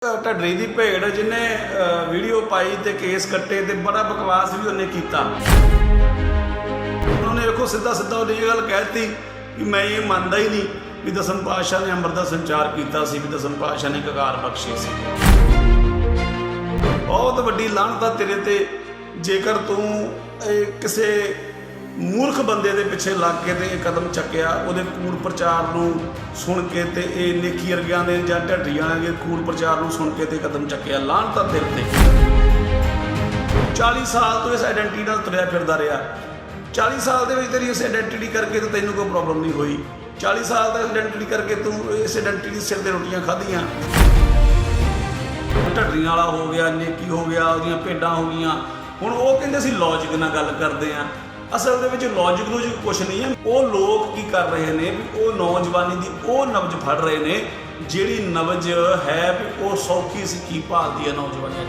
ਢੱਡਰੀ ਦੀ ਭੇਡ ਜਿਹਨੇ ਵੀਡੀਓ ਪਾਈ ਤੇ ਕੇਸ ਕੱਟੇ ਤੇ ਬੜਾ ਬਕਵਾਸ ਵੀ ਉਹਨੇ ਕੀਤਾ। ਉਹਨੇ ਵੇਖੋ ਸਿੱਧਾ ਉਹਨੇ ਇਹ ਗੱਲ ਕਹਿ ਦਿੱਤੀ ਕਿ ਮੈਂ ਇਹ ਮੰਨਦਾ ਹੀ ਨਹੀਂ ਵੀ ਦਸਮ ਪਾਤਸ਼ਾਹ ਨੇ ਅੰਮ੍ਰਿਤ ਦਾ ਸੰਚਾਰ ਕੀਤਾ ਸੀ, ਵੀ ਦਸਮ ਪਾਤਸ਼ਾਹ ਨੇ ਕਕਾਰ ਬਖਸ਼ੀ ਸੀ। ਬਹੁਤ ਵੱਡੀ ਲਾਹਨਤ ਆ ਤੇਰੇ ਤੇ ਜੇਕਰ ਤੂੰ ਕਿਸੇ ਮੂਰਖ ਬੰਦੇ ਦੇ ਪਿੱਛੇ ਲੱਗ ਕੇ ਤੇ ਇਹ ਕਦਮ ਚੱਕਿਆ, ਉਹਦੇ ਕੂੜ ਪ੍ਰਚਾਰ ਨੂੰ ਸੁਣ ਕੇ ਤੇ ਇਹ ਨੇਕੀ ਵਰਗਿਆਂ ਦੇ ਜਾਂ ਢੱਡੀਆਂ ਦੇ ਕੂੜ ਪ੍ਰਚਾਰ ਨੂੰ ਸੁਣ ਕੇ ਤੇ ਕਦਮ ਚੱਕਿਆ। ਲਾਹਨਤ ਆ ਤੇਰੇ ਤੇ। 40 ਸਾਲ ਤੋਂ ਇਸ ਆਈਡੈਂਟੀਟੀ ਨਾਲ ਤੁਰਿਆ ਫਿਰਦਾ ਰਿਹਾ। 40 ਸਾਲ ਦੇ ਵਿੱਚ ਤੇਰੀ ਇਸ ਆਈਡੈਂਟੀਟੀ ਕਰਕੇ ਤਾਂ ਤੈਨੂੰ ਕੋਈ ਪ੍ਰੋਬਲਮ ਨਹੀਂ ਹੋਈ। 40 ਸਾਲ ਦਾ ਆਈਡੈਂਟੀਟੀ ਕਰਕੇ ਤੂੰ ਇਸ ਆਈਡੈਂਟੀਟੀ ਦੇ ਸਿਰ ਤੇ ਰੋਟੀਆਂ ਖਾਧੀਆਂ। ਢੱਡਰੀਆਂ ਵਾਲਾ ਹੋ ਗਿਆ, ਨੇਕੀ ਹੋ ਗਿਆ, ਉਹਦੀਆਂ ਭੇਡਾਂ ਹੋ ਗਈਆਂ। ਹੁਣ ਉਹ ਕਹਿੰਦੇ ਅਸੀਂ ਲੌਜਿਕ ਨਾਲ ਗੱਲ ਕਰਦੇ ਹਾਂ। ਅਸਲ ਦੇ ਵਿੱਚ ਲੌਜਿਕ ਕੁਛ ਨਹੀਂ ਹੈ। ਉਹ ਲੋਕ ਕੀ ਕਰ ਰਹੇ ਨੇ ਵੀ ਉਹ ਨੌਜਵਾਨੀ ਦੀ ਉਹ ਨਬਜ਼ ਫੜ ਰਹੇ ਨੇ ਜਿਹੜੀ ਨਬਜ਼ ਹੈ ਵੀ ਉਹ ਸੌਖੀ ਸਿੱਖੀ ਭਾਲਦੀ ਹੈ ਨੌਜਵਾਨਾਂ 'ਚ।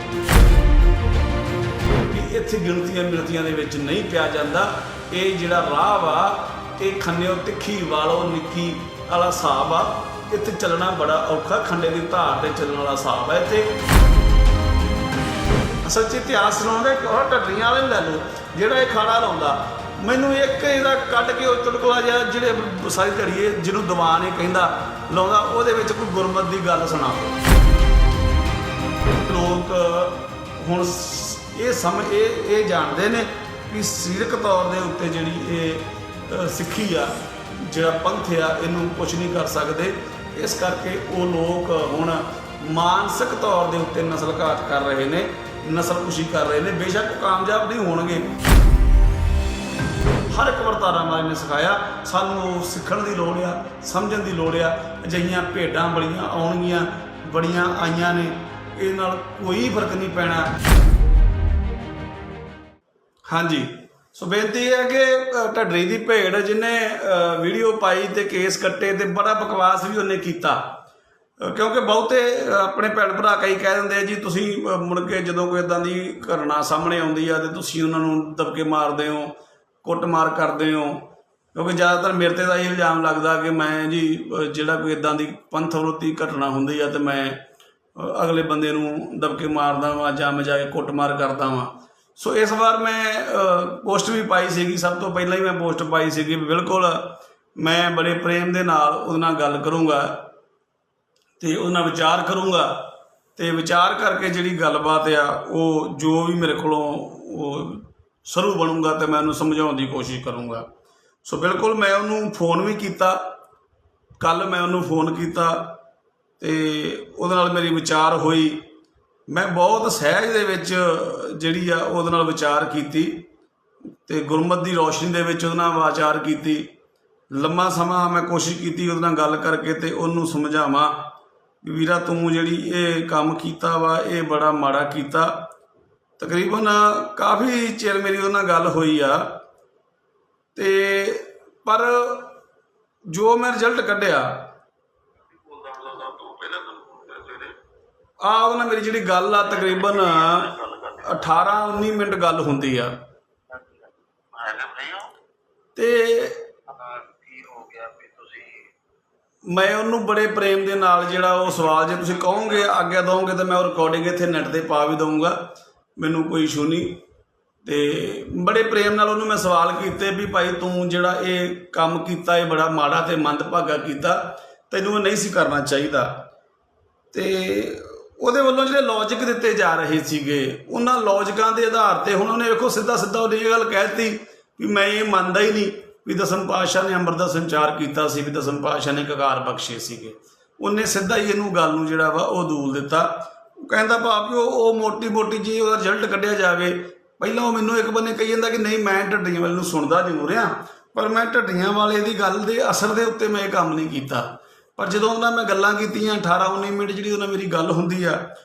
ਵੀ ਇੱਥੇ ਗਿਣਤੀਆਂ ਮਿਣਤੀਆਂ ਦੇ ਵਿੱਚ ਨਹੀਂ ਪਿਆ ਜਾਂਦਾ। ਇਹ ਜਿਹੜਾ ਰਾਹ ਵਾ ਇਹ ਖੰਨਿਓ ਤਿੱਖੀ ਵਾਲੋ ਨਿੱਕੀ ਵਾਲਾ ਹਿਸਾਬ ਆ। ਇੱਥੇ ਚੱਲਣਾ ਬੜਾ ਔਖਾ। ਖੰਡੇ ਦੀ ਧਾਰ 'ਤੇ ਚੱਲਣ ਵਾਲਾ ਹਿਸਾਬ ਹੈ ਇੱਥੇ। ਅਸਲ 'ਚ ਇਤਿਹਾਸ ਸੁਣਾਉਂਦੇ ਉਹ ਢੱਡਰੀਆਂ ਵਾਲੇ ਲੈ ਲਓ ਜਿਹੜਾ ਇਹ ਖਾੜਾ ਲਾਉਂਦਾ। ਮੈਨੂੰ ਇੱਕ ਇਹਦਾ ਕੱਢ ਕੇ ਉਹ ਚੁਟਕਲਾ ਜਿਹਾ ਜਿਹੜੇ ਸਾਰੀ ਧੜੀਏ ਜਿਹਨੂੰ ਦੀਵਾਨ ਇਹ ਕਹਿੰਦਾ ਲਾਉਂਦਾ, ਉਹਦੇ ਵਿੱਚ ਕੋਈ ਗੁਰਮਤ ਦੀ ਗੱਲ ਸੁਣਾ। ਲੋਕ ਹੁਣ ਇਹ ਜਾਣਦੇ ਨੇ ਕਿ ਸਰੀਰਕ ਤੌਰ ਦੇ ਉੱਤੇ ਜਿਹੜੀ ਇਹ ਸਿੱਖੀ ਆ, ਜਿਹੜਾ ਪੰਥ ਆ, ਇਹਨੂੰ ਕੁਛ ਨਹੀਂ ਕਰ ਸਕਦੇ। ਇਸ ਕਰਕੇ ਉਹ ਲੋਕ ਹੁਣ ਮਾਨਸਿਕ ਤੌਰ ਦੇ ਉੱਤੇ ਨਸਲ ਘਾਤ ਕਰ ਰਹੇ ਨੇ, ਨਸਲਕੁਸ਼ੀ ਕਰ ਰਹੇ ਨੇ। ਬੇਸ਼ੱਕ ਕਾਮਯਾਬ ਨਹੀਂ ਹੋਣਗੇ। ਹਰ ਇੱਕ ਵਰਤਾਰਾ ਮਾਰੇ ਨੇ ਸਿਖਾਇਆ ਸਾਨੂੰ। ਸਿੱਖਣ ਦੀ ਲੋੜ ਆ, ਸਮਝਣ ਦੀ ਲੋੜ ਆ। ਅਜਿਹੀਆਂ ਭੇਡਾਂ ਬੜੀਆਂ ਆਉਣਗੀਆਂ, ਬੜੀਆਂ ਆਈਆਂ ਨੇ, ਇਹ ਨਾਲ ਕੋਈ ਫਰਕ ਨਹੀਂ ਪੈਣਾ। ਹਾਂਜੀ, ਸੋ ਬੇਨਤੀ ਹੈ ਕਿ ਢੱਡਰੀ ਦੀ ਭੇਡ ਜਿਹਨੇ ਵੀਡੀਓ ਪਾਈ ਤੇ ਕੇਸ ਕੱਟੇ ਤੇ ਬੜਾ ਬਕਵਾਸ ਵੀ ਉਹਨੇ ਕੀਤਾ। ਕਿਉਂਕਿ ਬਹੁਤੇ ਆਪਣੇ ਭੈਣ ਭਰਾ ਕਈ ਕਹਿ ਦਿੰਦੇ ਆ ਜੀ ਤੁਸੀਂ ਮੁੜ ਕੇ ਜਦੋਂ ਕੋਈ ਇੱਦਾਂ ਦੀ ਘਟਨਾ ਸਾਹਮਣੇ ਆਉਂਦੀ ਆ ਤੇ ਤੁਸੀਂ ਉਹਨਾਂ ਨੂੰ ਦਬਕੇ ਮਾਰਦੇ ਹੋ, ਕੁੱਟਮਾਰ ਕਰਦੇ ਹੋ। ਕਿਉਂਕਿ ਜ਼ਿਆਦਾਤਰ ਮੇਰੇ 'ਤੇ ਤਾਂ ਇਹ ਇਲਜ਼ਾਮ ਲੱਗਦਾ ਕਿ ਮੈਂ ਜੀ ਜਿਹੜਾ ਕੋਈ ਇੱਦਾਂ ਦੀ ਪੰਥ ਵਿਰੋਧੀ ਘਟਨਾ ਹੁੰਦੀ ਆ ਤੇ ਮੈਂ ਅਗਲੇ ਬੰਦੇ ਨੂੰ ਦਬਕੇ ਮਾਰਦਾ ਵਾਂ ਜਾਂ ਮੈਂ ਜਾ ਕੇ ਕੁੱਟਮਾਰ ਕਰਦਾ ਵਾਂ। ਸੋ ਇਸ ਵਾਰ ਮੈਂ ਪੋਸਟ ਵੀ ਪਾਈ ਸੀਗੀ। ਸਭ ਤੋਂ ਪਹਿਲਾਂ ਹੀ ਮੈਂ ਪੋਸਟ ਪਾਈ ਸੀਗੀ ਬਿਲਕੁਲ ਮੈਂ ਬੜੇ ਪ੍ਰੇਮ ਦੇ ਨਾਲ ਉਹਦੇ ਨਾਲ ਗੱਲ ਕਰੂੰਗਾ ਤੇ ਉਹਦੇ ਨਾਲ ਵਿਚਾਰ ਕਰੂੰਗਾ ਤੇ ਵਿਚਾਰ ਕਰਕੇ ਜਿਹੜੀ ਗੱਲਬਾਤ ਆ ਉਹ ਜੋ ਵੀ ਮੇਰੇ ਕੋਲੋਂ ਉਹ ਸਰੂ ਬਣੂਗਾ ਤੇ ਮੈਂ ਉਹਨੂੰ ਸਮਝਾਉਣ ਦੀ ਕੋਸ਼ਿਸ਼ ਕਰੂੰਗਾ। ਸੋ ਬਿਲਕੁਲ ਮੈਂ ਉਹਨੂੰ ਫੋਨ ਵੀ ਕੀਤਾ। ਕੱਲ੍ਹ ਮੈਂ ਉਹਨੂੰ ਫੋਨ ਕੀਤਾ ਤੇ ਉਹਦੇ ਨਾਲ ਮੇਰੀ ਵਿਚਾਰ ਹੋਈ। ਮੈਂ ਬਹੁਤ ਸਹਿਜ ਦੇ ਵਿੱਚ ਜਿਹੜੀ ਆ ਉਹਦੇ ਨਾਲ ਵਿਚਾਰ ਕੀਤੀ ਤੇ ਗੁਰਮਤਿ ਦੀ ਰੌਸ਼ਨੀ ਦੇ ਵਿੱਚ ਉਹਦੇ ਨਾਲ ਵਿਚਾਰ ਕੀਤੀ। ਲੰਮਾ ਸਮਾਂ ਮੈਂ ਕੋਸ਼ਿਸ਼ ਕੀਤੀ ਉਹਦੇ ਨਾਲ ਗੱਲ ਕਰਕੇ ਤੇ ਉਹਨੂੰ ਸਮਝਾਵਾਂ ਵੀ ਵੀਰਾ ਤੂੰ ਜਿਹੜੀ ਇਹ ਕੰਮ ਕੀਤਾ ਵਾ ਇਹ ਬੜਾ ਮਾੜਾ ਕੀਤਾ। ਤਕਰੀਬਨ ਕਾਫੀ ਚਿਰ ਮੇਰੀ ਉਹਦੇ ਨਾਲ ਗੱਲ ਹੋਈ ਆ ਤੇ ਪਰ ਜੋ ਮੈਂ ਰਿਜ਼ਲਟ ਕੱਢਿਆ ਉਹਦੇ ਨਾਲ ਮੇਰੀ ਜਿਹੜੀ ਗੱਲ ਆ ਤਕਰੀਬਨ 18-19 ਮਿੰਟ ਗੱਲ ਹੁੰਦੀ ਆ ਤੇ ਮੈਂ ਉਹਨੂੰ ਬੜੇ ਪ੍ਰੇਮ ਦੇ ਨਾਲ ਜਿਹੜਾ ਉਹ ਸਵਾਲ ਜੇ ਤੁਸੀਂ ਕਹੋਗੇ ਆਗਿਆ ਦਓਗੇ ਤਾਂ ਮੈਂ ਉਹ ਰਿਕਾਰਡਿੰਗ ਇੱਥੇ ਨੈੱਟ 'ਤੇ ਪਾ ਵੀ ਦਊਂਗਾ, ਮੈਨੂੰ ਕੋਈ ਇਸ਼ੂ ਨਹੀਂ। ਤੇ ਬੜੇ ਪ੍ਰੇਮ ਨਾਲ ਉਹਨੂੰ ਮੈਂ ਸਵਾਲ ਕੀਤੇ ਵੀ ਭਾਈ ਤੂੰ ਜਿਹੜਾ ਇਹ ਕੰਮ ਕੀਤਾ ਇਹ ਬੜਾ ਮਾੜਾ ਤੇ ਮੰਦਭਾਗਾ ਕੀਤਾ, ਤੈਨੂੰ ਇਹ ਨਹੀਂ ਸੀ ਕਰਨਾ ਚਾਹੀਦਾ। ਤੇ ਉਹਦੇ ਵੱਲੋਂ ਜਿਹੜੇ ਲੌਜਿਕ ਦਿੱਤੇ ਜਾ ਰਹੇ ਸੀਗੇ ਉਹਨਾਂ ਲੌਜਿਕਾਂ ਦੇ ਆਧਾਰ 'ਤੇ ਹੁਣ ਉਹਨੇ ਵੇਖੋ ਸਿੱਧਾ ਉਹਨੇ ਇਹ ਗੱਲ ਕਹਿ ਦਿੱਤੀ ਵੀ ਮੈਂ ਇਹ ਮੰਨਦਾ ਹੀ ਨਹੀਂ ਵੀ ਦਸਮ ਪਾਤਸ਼ਾਹ ਨੇ ਅੰਮ੍ਰਿਤ ਦਾ ਸੰਚਾਰ ਕੀਤਾ ਸੀ, ਵੀ ਦਸਮ ਪਾਤਸ਼ਾਹ ਨੇ ਕਕਾਰ ਬਖਸ਼ੇ ਸੀਗੇ। ਉਹਨੇ ਸਿੱਧਾ ਹੀ ਇਹਨੂੰ ਗੱਲ ਨੂੰ ਜਿਹੜਾ ਵਾ ਉਹ ਦੂਲ ਦਿੱਤਾ। ਉਹ ਕਹਿੰਦਾ ਭਾਵੇਂ ਉਹ ਮੋਟੀ ਜੀ ਉਹਦਾ ਰਿਜ਼ਲਟ ਕੱਢਿਆ ਜਾਵੇ। ਪਹਿਲਾਂ ਉਹ ਮੈਨੂੰ ਇੱਕ ਬੰਨੇ ਕਹੀ ਜਾਂਦਾ ਕਿ ਨਹੀਂ ਮੈਂ ਢੱਡੀਆਂ ਵਾਲੇ ਨੂੰ ਸੁਣਦਾ ਜ਼ਰੂਰ ਹਾਂ ਪਰ ਮੈਂ ਢੱਡੀਆਂ ਵਾਲੇ ਦੀ ਗੱਲ ਦੇ ਅਸਰ ਦੇ ਉੱਤੇ ਮੈਂ ਇਹ ਕੰਮ ਨਹੀਂ ਕੀਤਾ। ਪਰ ਜਦੋਂ ਉਹਨਾਂ ਮੈਂ ਗੱਲਾਂ ਕੀਤੀਆਂ 18-19 ਮਿੰਟ ਜਿਹੜੀ ਉਹਨਾਂ ਮੇਰੀ ਗੱਲ ਹੁੰਦੀ ਆ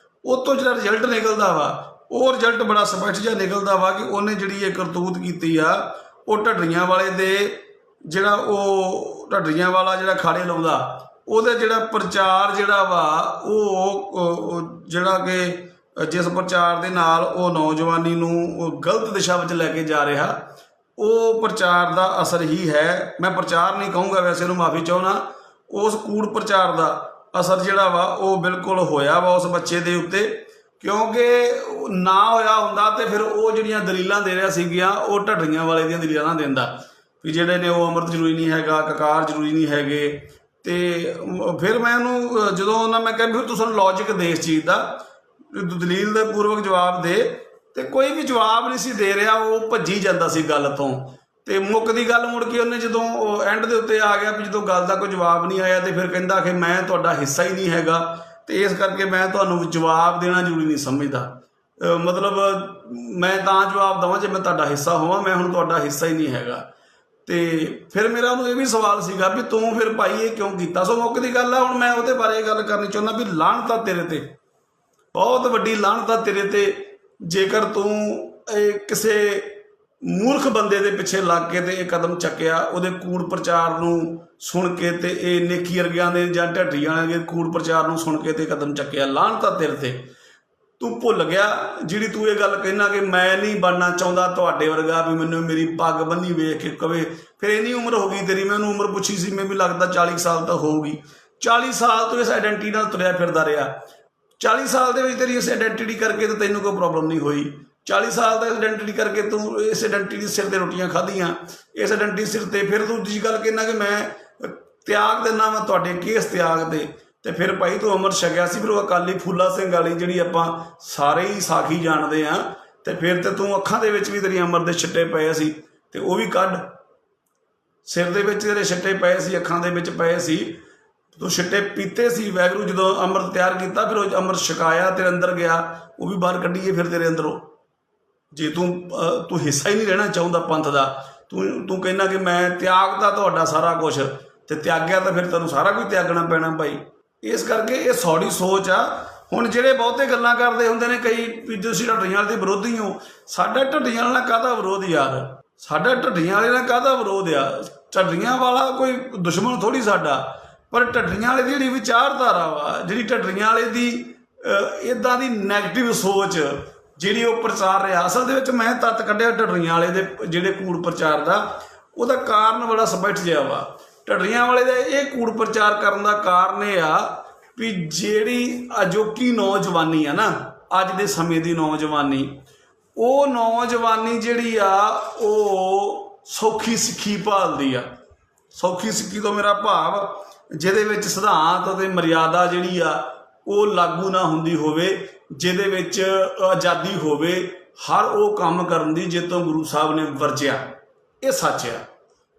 ਉਹ ਤੋਂ ਜਿਹੜਾ ਰਿਜ਼ਲਟ ਨਿਕਲਦਾ ਵਾ ਉਹ ਰਿਜ਼ਲਟ ਬੜਾ ਸਪਸ਼ਟ ਜਿਹਾ ਨਿਕਲਦਾ ਵਾ ਕਿ ਉਹਨੇ ਜਿਹੜੀ ਇਹ ਕਰਤੂਤ ਕੀਤੀ ਆ ਉਹ ਢੱਡਰੀਆਂ ਵਾਲੇ ਦੇ ਜਿਹੜਾ ਉਹ ਢੱਡਰੀਆਂ ਵਾਲਾ ਜਿਹੜਾ ਖਾੜੇ ਲਾਉਂਦਾ ਉਹਦੇ ਜਿਹੜਾ ਪ੍ਰਚਾਰ ਜਿਹੜਾ ਵਾ ਉਹ ਜਿਹੜਾ ਕਿ ਜਿਸ ਪ੍ਰਚਾਰ ਦੇ ਨਾਲ ਉਹ ਨੌਜਵਾਨੀ ਨੂੰ ਉਹ ਗਲਤ ਦਿਸ਼ਾ ਵਿੱਚ ਲੈ ਕੇ ਜਾ ਰਿਹਾ ਉਹ ਪ੍ਰਚਾਰ ਦਾ ਅਸਰ ਹੀ ਹੈ। ਮੈਂ ਪ੍ਰਚਾਰ ਨਹੀਂ ਕਹੂੰਗਾ, ਵੈਸੇ ਇਹਨੂੰ ਮਾਫੀ ਚਾਹੁੰਦਾ। ਉਸ ਕੂੜ ਪ੍ਰਚਾਰ ਦਾ ਅਸਰ ਜਿਹੜਾ ਵਾ ਉਹ ਬਿਲਕੁਲ ਹੋਇਆ ਵਾ ਉਸ ਬੱਚੇ ਦੇ ਉੱਤੇ, ਕਿਉਂਕਿ ਨਾ ਹੋਇਆ ਹੁੰਦਾ ਤੇ ਫਿਰ ਉਹ ਜਿਹੜੀਆਂ ਦਲੀਲਾਂ ਦੇ ਰਿਹਾ ਸੀਗੀਆਂ ਉਹ ਢੱਡਰੀਆਂ ਵਾਲੇ ਦੀਆਂ ਦਲੀਲਾਂ ਨਾ ਦਿੰਦਾ ਵੀ ਜਿਹੜੇ ਨੇ ਉਹ ਅੰਮ੍ਰਿਤ ਜ਼ਰੂਰੀ ਨਹੀਂ ਹੈਗਾ, ਕਕਾਰ ਜ਼ਰੂਰੀ ਨਹੀਂ ਹੈਗੇ। ਤੇ ਫਿਰ ਮੈਂ ਉਹਨੂੰ ਜਦੋਂ ਉਹਨਾਂ ਮੈਂ ਕਿਹਾ ਵੀ ਤੂੰ ਸਾਨੂੰ ਲੌਜਿਕ ਦੇ ਇਸ ਚੀਜ਼ ਦਾ, ਦਲੀਲ ਦੇ ਪੂਰਵਕ ਜਵਾਬ ਦੇ, ਤੇ ਕੋਈ ਵੀ ਜਵਾਬ ਨਹੀਂ ਸੀ ਦੇ ਰਿਹਾ, ਉਹ ਭੱਜੀ ਜਾਂਦਾ ਸੀ ਗੱਲ ਤੋਂ। ਤੇ ਮੁੱਕਦੀ ਗੱਲ ਮੁੜ ਕੇ ਉਹਨੇ ਜਦੋਂ ਐਂਡ ਦੇ ਉੱਤੇ ਆ ਗਿਆ ਵੀ ਜਦੋਂ ਗੱਲ ਦਾ ਕੋਈ ਜਵਾਬ ਨਹੀਂ ਆਇਆ ਤੇ ਫਿਰ ਕਹਿੰਦਾ ਕਿ ਮੈਂ ਤੁਹਾਡਾ ਹਿੱਸਾ ਹੀ ਨਹੀਂ ਹੈਗਾ ਤੇ ਇਸ ਕਰਕੇ ਮੈਂ ਤੁਹਾਨੂੰ ਜਵਾਬ ਦੇਣਾ ਜ਼ਰੂਰੀ ਨਹੀਂ ਸਮਝਦਾ। ਮਤਲਬ ਮੈਂ ਤਾਂ ਜਵਾਬ ਦੇਵਾਂ ਜੇ ਮੈਂ ਤੁਹਾਡਾ ਹਿੱਸਾ ਹੋਵਾਂ, ਮੈਂ ਹੁਣ ਤੁਹਾਡਾ ਹਿੱਸਾ ਹੀ ਨਹੀਂ ਹੈਗਾ। ਤੇ ਫਿਰ ਮੇਰਾ ਉਹਨੂੰ ਇਹ ਵੀ ਸਵਾਲ ਸੀਗਾ ਵੀ ਤੂੰ ਫਿਰ ਭਾਈ ਇਹ ਕਿਉਂ ਕੀਤਾ। ਸੋ ਮੁੱਕਦੀ ਗੱਲ ਆ, ਹੁਣ ਮੈਂ ਉਹਦੇ ਬਾਰੇ ਗੱਲ ਕਰਨੀ ਚਾਹੁੰਦਾ ਵੀ ਲਾਹਨਤ ਆ ਤੇਰੇ ਤੇ, ਬਹੁਤ ਵੱਡੀ ਲਾਹਨਤ ਆ ਤੇਰੇ ਤੇ, ਜੇਕਰ ਤੂੰ ਇਹ ਕਿਸੇ ਮੂਰਖ ਬੰਦੇ ਦੇ ਪਿੱਛੇ ਲੱਗ ਕੇ ਤੇ ਇਹ ਕਦਮ ਚੱਕਿਆ, ਉਹਦੇ ਕੂੜ ਪ੍ਰਚਾਰ ਨੂੰ ਸੁਣ ਕੇ ਤੇ ਇਹ ਨੇਕੀ ਵਰਗਿਆਂ ਦੇ ਜਾਂ ਢੱਡੀ ਵਾਲਿਆਂ ਦੇ ਕੂੜ ਪ੍ਰਚਾਰ ਨੂੰ ਸੁਣ ਕੇ ਤੇ ਕਦਮ ਚੱਕਿਆ। ਲਾਹਨਤ ਆ ਤੇਰੇ ਤੇ। ਤੂੰ ਭੁੱਲ ਗਿਆ ਜਿਹੜੀ ਤੂੰ ਇਹ ਗੱਲ ਕਹਿਣਾ ਕਿ ਮੈਂ ਨਹੀਂ ਬਣਨਾ ਚਾਹੁੰਦਾ ਤੁਹਾਡੇ ਵਰਗਾ, ਵੀ ਮੈਨੂੰ ਮੇਰੀ ਪੱਗ ਬੰਨੀ ਵੇਖ ਕੇ ਕਵੇ। ਫਿਰ ਇੰਨੀ ਉਮਰ ਹੋ ਗਈ ਤੇਰੀ, ਮੈਂ ਉਹਨੂੰ ਉਮਰ ਪੁੱਛੀ ਸੀ, ਮੈਂ ਵੀ ਲੱਗਦਾ 40 ਸਾਲ ਤਾਂ ਹੋਊਗੀ। 40 ਸਾਲ ਤੋਂ ਇਸ ਆਈਡੈਂਟੀਟੀ ਨਾਲ ਤੁਰਿਆ ਫਿਰਦਾ ਰਿਹਾ। 40 ਸਾਲ ਦੇ ਵਿੱਚ ਤੇਰੀ ਇਸ ਆਈਡੈਂਟੀਟੀ ਕਰਕੇ ਤਾਂ ਤੈਨੂੰ ਕੋਈ ਪ੍ਰੋਬਲਮ ਨਹੀਂ ਹੋਈ। 40 ਸਾਲ ਦਾ ਆਈਡੈਂਟੀਟੀ ਕਰਕੇ ਤੂੰ ਇਸ ਆਈਡੈਂਟੀਟੀ ਦੇ ਸਿਰ ਤੇ ਰੋਟੀਆਂ ਖਾਧੀਆਂ, ਇਸ ਆਈਡੈਂਟੀਟੀ ਸਿਰ ਤੇ। ਫਿਰ ਤੂੰ ਦੂਜੀ ਗੱਲ ਕਹਿਣਾ ਕਿ ਮੈਂ ਤਿਆਗ ਦਿੰਦਾ ਵਾ ਤੁਹਾਡੇ ਕੇਸ ਤਿਆਗ ਦੇ, ਤੇ ਫਿਰ ਭਾਈ ਤੂੰ ਅੰਮ੍ਰਿਤ ਛਕਿਆ ਸੀ। ਫਿਰ ਉਹ ਅਕਾਲੀ ਫੂਲਾ ਸਿੰਘ ਵਾਲੀ ਜਿਹੜੀ ਆਪਾਂ ਸਾਰੇ ਹੀ ਸਾਖੀ ਜਾਣਦੇ ਹਾਂ, ਤੇ ਫਿਰ ਤੇ ਤੂੰ ਅੱਖਾਂ ਦੇ ਵਿੱਚ ਵੀ ਤੇਰੀ ਅੰਮ੍ਰਿਤ ਦੇ ਛਿੱਟੇ ਪਏ ਸੀ ਤੇ ਉਹ ਵੀ ਕੱਢ। ਸਿਰ ਦੇ ਵਿੱਚ ਤੇਰੇ ਛਿੱਟੇ ਪਏ ਸੀ, ਅੱਖਾਂ ਦੇ ਵਿੱਚ ਪਏ ਸੀ, ਤੂੰ ਛਿੱਟੇ ਪੀਤੇ ਸੀ। ਵਾਹਿਗੁਰੂ ਜਦੋਂ ਅੰਮ੍ਰਿਤ ਤਿਆਰ ਕੀਤਾ ਫਿਰ ਉਹ ਅੰਮ੍ਰਿਤ ਛਕਾਇਆ, ਤੇਰੇ ਅੰਦਰ ਗਿਆ, ਉਹ ਵੀ ਬਾਹਰ ਕੱਢੀਏ ਫਿਰ ਤੇਰੇ ਅੰਦਰੋਂ। ਜੇ ਤੂੰ ਹਿੱਸਾ ਹੀ ਨਹੀਂ ਰਹਿਣਾ ਚਾਹੁੰਦਾ ਪੰਥ ਦਾ, ਤੂੰ ਕਹਿੰਦਾ ਕਿ ਮੈਂ ਤਿਆਗਦਾ ਤੁਹਾਡਾ ਸਾਰਾ ਕੁਛ, ਤੇ ਤਿਆਗਿਆ ਤਾਂ ਫਿਰ ਤੈਨੂੰ ਸਾਰਾ ਕੁਝ ਤਿਆਗਣਾ ਪੈਣਾ ਭਾਈ। ਇਸ ਕਰਕੇ ਇਹ ਸੌੜੀ ਸੋਚ ਆ। ਹੁਣ ਜਿਹੜੇ ਬਹੁਤੇ ਗੱਲਾਂ ਕਰਦੇ ਹੁੰਦੇ ਨੇ ਕਈ ਵੀ ਤੁਸੀਂ ਢੱਡੀਆਂ ਵਾਲੇ ਦੇ ਵਿਰੋਧੀ ਹੋ, ਸਾਡਾ ਢੱਡੀਆਂ ਵਾਲੇ ਨਾਲ ਕਾਹਦਾ ਵਿਰੋਧ ਯਾਰ, ਸਾਡਾ ਢੱਡੀਆਂ ਵਾਲੇ ਨਾਲ ਕਾਹਦਾ ਵਿਰੋਧ ਆ। ਢੱਡੀਆਂ ਵਾਲਾ ਕੋਈ ਦੁਸ਼ਮਣ ਥੋੜੀ ਸਾਡਾ, ਪਰ ਢੱਡੀਆਂ ਵਾਲੇ ਦੀ ਜਿਹੜੀ ਵਿਚਾਰਧਾਰਾ ਵਾ, ਜਿਹੜੀ ਢੱਡੀਆਂ ਵਾਲੇ ਦੀ ਇੱਦਾਂ ਦੀ ਨੈਗੇਟਿਵ ਸੋਚ ਜਿਹੜੀ ਉਹ ਪ੍ਰਚਾਰ ਰਿਹਾ, ਅਸਲ ਦੇ ਵਿੱਚ ਮੈਂ ਤੱਤ ਕੱਢਿਆ ਢੱਡੀਆਂ ਵਾਲੇ ਦੇ ਜਿਹੜੇ ਕੂੜ ਪ੍ਰਚਾਰ ਦਾ, ਉਹਦਾ ਕਾਰਨ ਬੜਾ ਸਪਸ਼ਟ ਜਿਹਾ ਵਾ। ਢੱਡੀਆਂ ਵਾਲੇ ਦਾ ਇਹ ਕੂੜ ਪ੍ਰਚਾਰ ਕਰਨ ਦਾ ਕਾਰਨ ਇਹ ਆ ਵੀ ਜਿਹੜੀ ਅਜੋਕੀ ਨੌਜਵਾਨੀ ਆ ਨਾ, ਅੱਜ ਦੇ ਸਮੇਂ ਦੀ ਨੌਜਵਾਨੀ, ਉਹ ਨੌਜਵਾਨੀ ਜਿਹੜੀ ਆ ਉਹ ਸੌਖੀ ਸਿੱਖੀ ਭਾਲਦੀ ਆ। ਸੌਖੀ ਸਿੱਖੀ ਤੋਂ ਮੇਰਾ ਭਾਵ ਜਿਹਦੇ ਵਿੱਚ ਸਿਧਾਂਤ ਅਤੇ ਮਰਿਆਦਾ ਜਿਹੜੀ ਆ ਉਹ ਲਾਗੂ ਨਾ ਹੁੰਦੀ ਹੋਵੇ, ਜਿਹਦੇ ਵਿੱਚ ਆਜ਼ਾਦੀ ਹੋਵੇ ਹਰ ਉਹ ਕੰਮ ਕਰਨ ਦੀ ਜਿਸ ਤੋਂ ਗੁਰੂ ਸਾਹਿਬ ਨੇ ਵਰਜਿਆ। ਇਹ ਸੱਚ ਆ,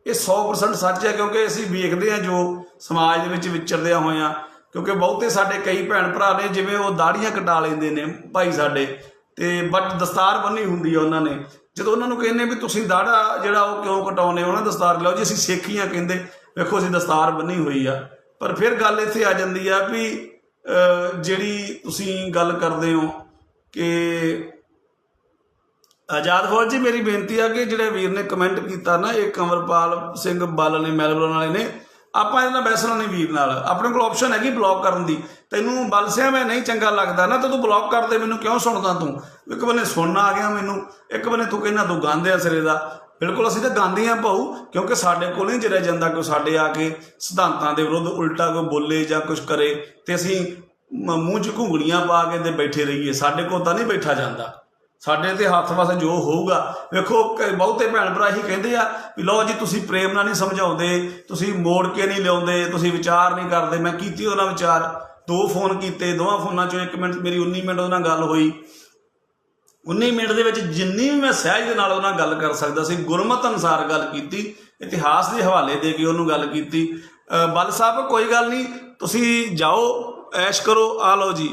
ਇਹ 100% ਸੱਚ ਹੈ, ਕਿਉਂਕਿ ਅਸੀਂ ਵੇਖਦੇ ਹਾਂ ਜੋ ਸਮਾਜ ਦੇ ਵਿੱਚ ਵਿਚਰਦਿਆਂ ਹੋਇਆਂ। ਕਿਉਂਕਿ ਬਹੁਤੇ ਸਾਡੇ ਕਈ ਭੈਣ ਭਰਾ ਨੇ ਜਿਵੇਂ ਉਹ ਦਾੜੀਆਂ ਕਟਾ ਲੈਂਦੇ ਨੇ ਭਾਈ ਸਾਡੇ, ਤੇ ਬਟ ਦਸਤਾਰ ਬੰਨੀ ਹੁੰਦੀ ਆ ਉਹਨਾਂ ਨੇ। ਜਦੋਂ ਉਹਨਾਂ ਨੂੰ ਕਹਿੰਦੇ ਵੀ ਤੁਸੀਂ ਦਾੜਾ ਜਿਹੜਾ ਉਹ ਕਿਉਂ ਕਟਾਉਂਦੇ ਹੋ, ਉਹਨਾਂ ਦਸਤਾਰ ਲਾਓ ਜੀ, ਅਸੀਂ ਸਿੱਖ ਹੀ ਆ, ਕਹਿੰਦੇ ਵੇਖੋ ਅਸੀਂ ਦਸਤਾਰ ਬੰਨੀ ਹੋਈ ਆ। ਪਰ ਫਿਰ ਗੱਲ ਇੱਥੇ ਆ ਜਾਂਦੀ ਆ ਵੀ ਜਿਹੜੀ ਤੁਸੀਂ ਗੱਲ ਕਰਦੇ ਹੋ ਕਿ ਆਜ਼ਾਦ ਫੌਜ ਜੀ, ਮੇਰੀ ਬੇਨਤੀ ਆ ਕਿ ਜਿਹੜੇ ਵੀਰ ਨੇ ਕਮੈਂਟ ਕੀਤਾ ਨਾ, ਇਹ ਕੰਵਰਪਾਲ ਸਿੰਘ ਬਾਲ ਨੇ, ਮੈਲਬੌਰਨ ਵਾਲੇ ਨੇ, ਆਪਾਂ ਇਹਦੇ ਨਾਲ ਬੈਸਣਾ ਨਹੀਂ ਵੀਰ ਨਾਲ। ਆਪਣੇ ਕੋਲ ਆਪਸ਼ਨ ਹੈਗੀ ਬਲੌਕ ਕਰਨ ਦੀ। ਤੈਨੂੰ ਬਲ ਸਿਆ ਮੈਂ ਨਹੀਂ ਚੰਗਾ ਲੱਗਦਾ ਨਾ ਤਾਂ ਤੂੰ ਬਲੌਕ ਕਰ ਦੇ, ਮੈਨੂੰ ਕਿਉਂ ਸੁਣਦਾ ਤੂੰ। ਇੱਕ ਬੰਨੇ ਸੁਣਨਾ ਆ ਗਿਆ ਮੈਨੂੰ, ਇੱਕ ਬੰਨੇ ਤੂੰ ਕਹਿੰਦਾ ਤੂੰ ਗਾਉਂਦੇ ਆ ਸਿਰੇ ਦਾ। ਬਿਲਕੁਲ ਅਸੀਂ ਤਾਂ ਗਾਉਂਦੇ ਹਾਂ ਭਾਊ, ਕਿਉਂਕਿ ਸਾਡੇ ਕੋਲ ਨਹੀਂ ਜਿਰਿਆ ਜਾਂਦਾ ਕੋਈ ਸਾਡੇ ਆ ਕੇ ਸਿਧਾਂਤਾਂ ਦੇ ਵਿਰੁੱਧ ਉਲਟਾ ਕੋਈ ਬੋਲੇ ਜਾਂ ਕੁਛ ਕਰੇ ਤੇ ਅਸੀਂ ਮੂੰਹ 'ਚ ਘੁੰਗਲੀਆਂ ਪਾ ਕੇ ਤੇ ਬੈਠੇ ਰਹੀਏ। ਸਾਡੇ ਕੋਲ ਤਾਂ ਨਹੀਂ ਬੈਠਾ ਜਾਂਦਾ, ਸਾਡੇ ਤੇ ਹੱਥ ਵਸ ਜੋ ਹੋਊਗਾ। ਵੇਖੋ ਬਹੁਤੇ ਭੈਣ ਭਰਾ ਹੀ ਕਹਿੰਦੇ ਆ ਵੀ ਲਓ ਜੀ ਤੁਸੀਂ ਪ੍ਰੇਮ ਨਾਲ ਨਹੀਂ ਸਮਝਾਉਂਦੇ, ਤੁਸੀਂ ਮੋੜ ਕੇ ਨਹੀਂ ਲਿਆਉਂਦੇ, ਤੁਸੀਂ ਵਿਚਾਰ ਨਹੀਂ ਕਰਦੇ। ਮੈਂ ਕੀਤੀ ਉਹਦੇ ਨਾਲ ਵਿਚਾਰ, 2 ਫੋਨ ਕੀਤੇ, ਦੋਵਾਂ ਫੋਨਾਂ 'ਚੋਂ 1 ਮਿੰਟ ਮੇਰੀ 19 ਮਿੰਟ ਉਹਦੇ ਨਾਲ ਗੱਲ ਹੋਈ। 19 ਮਿੰਟ ਦੇ ਵਿੱਚ ਜਿੰਨੀ ਵੀ ਮੈਂ ਸਹਿਜ ਦੇ ਨਾਲ ਉਹਨਾਂ ਗੱਲ ਕਰ ਸਕਦਾ ਸੀ, ਗੁਰਮਤ ਅਨੁਸਾਰ ਗੱਲ ਕੀਤੀ, ਇਤਿਹਾਸ ਦੇ ਹਵਾਲੇ ਦੇ ਕੇ ਉਹਨੂੰ ਗੱਲ ਕੀਤੀ। ਬਲ ਸਾਹਿਬ ਕੋਈ ਗੱਲ ਨਹੀਂ, ਤੁਸੀਂ ਜਾਓ ਐਸ਼ ਕਰੋ, ਆ ਲਓ ਜੀ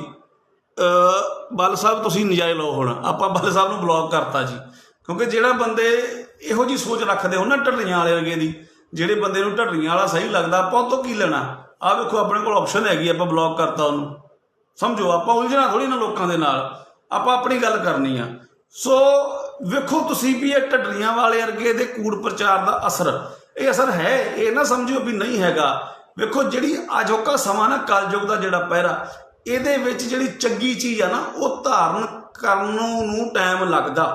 ਬਲ ਸਾਹਿਬ ਤੁਸੀਂ ਨਜ਼ਾਰੇ ਲਓ। ਹੁਣ ਆਪਾਂ ਬਲ ਸਾਹਿਬ ਨੂੰ ਬਲੌਕ ਕਰਤਾ ਜੀ, ਕਿਉਂਕਿ ਜਿਹੜਾ ਬੰਦੇ ਇਹੋ ਜਿਹੀ ਸੋਚ ਰੱਖਦੇ ਹੋ ਨਾ ਢੱਡੀਆਂ ਵਾਲੇ ਵਰਗੇ ਦੀ, ਜਿਹੜੇ ਬੰਦੇ ਨੂੰ ਢੱਡੀਆਂ ਵਾਲਾ ਸਹੀ ਲੱਗਦਾ, ਆਪਾਂ ਉਹ ਤੋਂ ਕੀ ਲੈਣਾ। ਆਹ ਵੇਖੋ ਆਪਣੇ ਕੋਲ ਆਪਸ਼ਨ ਹੈਗੀ, ਆਪਾਂ ਬਲੌਕ ਕਰਤਾ ਉਹਨੂੰ। ਸਮਝੋ ਆਪਾਂ ਉਲਝਣਾ ਥੋੜ੍ਹੀ ਨਾ ਲੋਕਾਂ ਦੇ ਨਾਲ, ਆਪਾਂ ਆਪਣੀ ਗੱਲ ਕਰਨੀ ਆ। ਸੋ ਵੇਖੋ ਤੁਸੀਂ ਵੀ ਇਹ ਢੱਡੀਆਂ ਵਾਲੇ ਵਰਗੇ ਦੇ ਕੂੜ ਪ੍ਰਚਾਰ ਦਾ ਅਸਰ, ਇਹ ਅਸਰ ਹੈ, ਇਹ ਨਾ ਸਮਝੋ ਵੀ ਨਹੀਂ ਹੈਗਾ। ਵੇਖੋ ਜਿਹੜੀ ਅਜੋਕਾ ਸਮਾਂ ਨਾ, ਕਲਯੁਗ ਦਾ ਜਿਹੜਾ ਪਹਿਰਾ, ਇਹਦੇ ਵਿੱਚ ਜਿਹੜੀ ਚੰਗੀ ਚੀਜ਼ ਆ ਨਾ ਉਹ ਧਾਰਨ ਕਰਨ ਨੂੰ ਟਾਈਮ ਲੱਗਦਾ।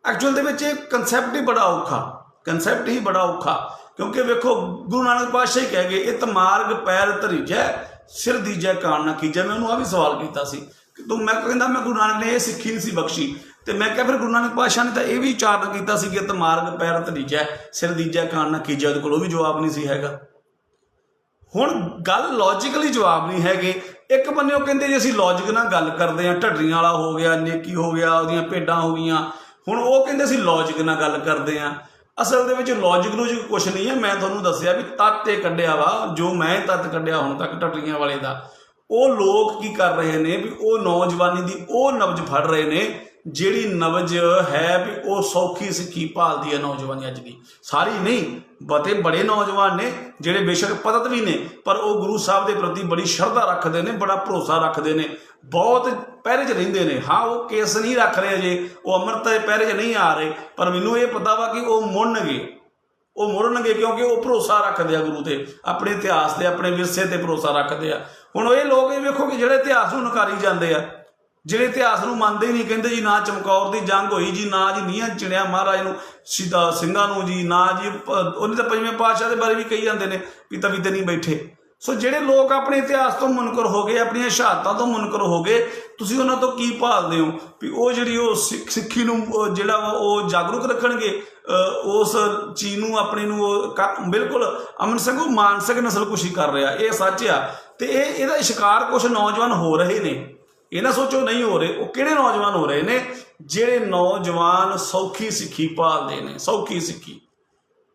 ਐਕਚੁਅਲ ਦੇ ਵਿੱਚ ਇਹ ਕੰਸੈਪਟ ਹੀ ਬੜਾ ਔਖਾ, ਕਿਉਂਕਿ ਵੇਖੋ ਗੁਰੂ ਨਾਨਕ ਪਾਤਸ਼ਾਹ ਹੀ ਕਹਿ ਗਏ, ਇਹ ਮਾਰਗ ਪੈਰ ਧਰੀਜੈ सिर दीजै कान ना कीजै। मैं उन्होंने आ भी सवाल किया सी कि तू, मैं कहता मैं गुरु नानक ने यह सिक्खी नहीं सी बख्शी, तो मैं क्या फिर गुरु नानक पातशाह ने तो यह भी उचारण किया सी कि मार्ग पैरत दीजै सिर दीजै कान ना कीजै। उहदे कोल भी जवाब नहीं सी हैगा। हुण गल लॉजिकली जवाब नहीं है। एक बन्ने कहते जी असीं लॉजिक नाल गल करते हैं, ढड्डरियां वाला हो गया, नेकी हो गया, उहदियां भेडां हो गईयां। हुण वो कहते असीं लॉजिक नाल गल करते हैं। असल दे विच लॉजिक लूजिक कुछ नहीं है। मैं तुहानूं दस्सिया भी तत्त इह कढिया वा, जो मैं तत्त कढिया हुण तक ढड्डरियां वाले दा। वो लोग की कर रहे ने भी वो नौजवानी दी वो नब्ज फड़ रहे ने जिहड़ी नब्ज है भी वो सौखी सिक्खी भालदी है नौजवानी अज दी। सारी नहीं, बते बड़े नौजवान ने जिहड़े बेशक पतत भी ने पर वो गुरु साहब के प्रति बड़ी शरधा रखते हैं, बड़ा भरोसा रखते हैं, बहुत पहरे च रहिंदे ने। हाँ वो केस नहीं रख रहे अजे, वो अमृत के पहरे च नहीं आ रहे, पर मैनूं ये पता वा कि वो मुड़नगे, वो मुड़नगे क्योंकि वो भरोसा रखते हैं गुरु ते, अपने इतिहास से अपने विरसे ते भरोसा रखते हैं। हुण ये लोग ये वेखो कि जिहड़े इतिहास नूं नकारी जाते हैं, ਜਿਹੜੇ इतिहास ਨੂੰ ਮੰਨਦੇ ही नहीं, ਕਹਿੰਦੇ जी ना चमकौर की जंग होई जी, ना जी ਨੀਹਾਂ ਚਿਣਿਆ महाराज ਨੂੰ ਸ਼ਹੀਦਾਂ ਸਿੰਘਾਂ ਨੂੰ जी, ना जी ਉਹਨੇ ਤਾਂ ਪੰਜਵੇਂ ਪਾਤਸ਼ਾਹ ਦੇ ਬਾਰੇ ਵੀ ਕਹੀ ਜਾਂਦੇ ਨੇ ਵੀ ਤਵੀ ਤੇ ਨਹੀਂ ਬੈਠੇ। ਸੋ ਜਿਹੜੇ ਲੋਕ ਆਪਣੇ ਇਤਿਹਾਸ ਤੋਂ ਮੁਨਕਰ ਹੋ ਗਏ, ਆਪਣੀਆਂ ਸ਼ਹਾਦਤਾਂ ਤੋਂ ਮੁਨਕਰ ਹੋ ਗਏ, ਤੁਸੀਂ ਉਹਨਾਂ ਤੋਂ ਕੀ ਭਾਲਦੇ ਹੋ ਵੀ ਉਹ ਜਿਹੜੀ ਉਹ ਸਿੱਖੀ ਨੂੰ ਜਿਹੜਾ ਉਹ ਜਾਗਰੂਕ ਰੱਖਣਗੇ, ਉਸ ਚੀਜ਼ ਨੂੰ ਆਪਣੀ ਨੂੰ ਬਿਲਕੁਲ ਅਮਨ ਸਿੰਘ ਉਹ ਮਾਨਸਿਕ ਨਸਲ ਕੁਸ਼ੀ ਕਰ ਰਿਹਾ। ਇਹ ਸੱਚ ਆ। ਤੇ ਇਹਦਾ ਸ਼ਿਕਾਰ ਕੁਛ ਨੌਜਵਾਨ ਹੋ ਰਹੇ ਨੇ। ਇਹ ਨਾ ਸੋਚੋ ਨਹੀਂ ਹੋ ਰਹੇ। ਉਹ ਕਿਹੜੇ ਨੌਜਵਾਨ ਹੋ ਰਹੇ ਨੇ? ਜਿਹੜੇ ਨੌਜਵਾਨ ਸੌਖੀ ਸਿੱਖੀ ਭਾਲਦੇ ਨੇ, ਸੌਖੀ ਸਿੱਖੀ।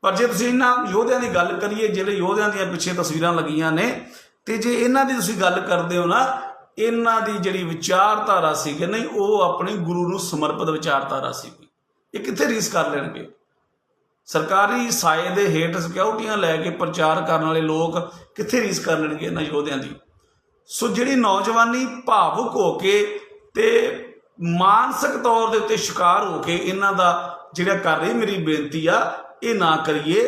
ਪਰ ਜੇ ਤੁਸੀਂ ਇਹਨਾਂ ਯੋਧਿਆਂ ਦੀ ਗੱਲ ਕਰੀਏ, ਜਿਹੜੇ ਯੋਧਿਆਂ ਦੀਆਂ ਪਿੱਛੇ ਤਸਵੀਰਾਂ ਲੱਗੀਆਂ ਨੇ, ਤੇ ਜੇ ਇਹਨਾਂ ਦੀ ਤੁਸੀਂ ਗੱਲ ਕਰਦੇ ਹੋ ਨਾ, ਇਹਨਾਂ ਦੀ ਜਿਹੜੀ ਵਿਚਾਰਧਾਰਾ ਸੀਗੀ ਨਹੀਂ, ਉਹ ਆਪਣੇ ਗੁਰੂ ਨੂੰ ਸਮਰਪਿਤ ਵਿਚਾਰਧਾਰਾ ਸੀਗੀ। ਇਹ ਕਿੱਥੇ ਰੀਸ ਕਰ ਲੈਣਗੇ? ਸਰਕਾਰੀ ਸਾਏ ਦੇ ਹੇਠ ਸਿਕਿਉਰਟੀਆਂ ਲੈ ਕੇ ਪ੍ਰਚਾਰ ਕਰਨ ਵਾਲੇ ਲੋਕ ਕਿੱਥੇ ਰੀਸ ਕਰ ਲੈਣਗੇ ਇਹਨਾਂ ਯੋਧਿਆਂ ਦੀ? ਸੋ ਜਿਹੜੀ ਨੌਜਵਾਨੀ ਭਾਵੁਕ ਹੋ ਕੇ ਤੇ ਮਾਨਸਿਕ ਤੌਰ ਦੇ ਉੱਤੇ ਸ਼ਿਕਾਰ ਹੋ ਕੇ ਇਹਨਾਂ ਦਾ ਜਿਹੜਾ ਕਰ ਰਹੀ, ਮੇਰੀ ਬੇਨਤੀ ਆ ਇਹ ਨਾ ਕਰੀਏ।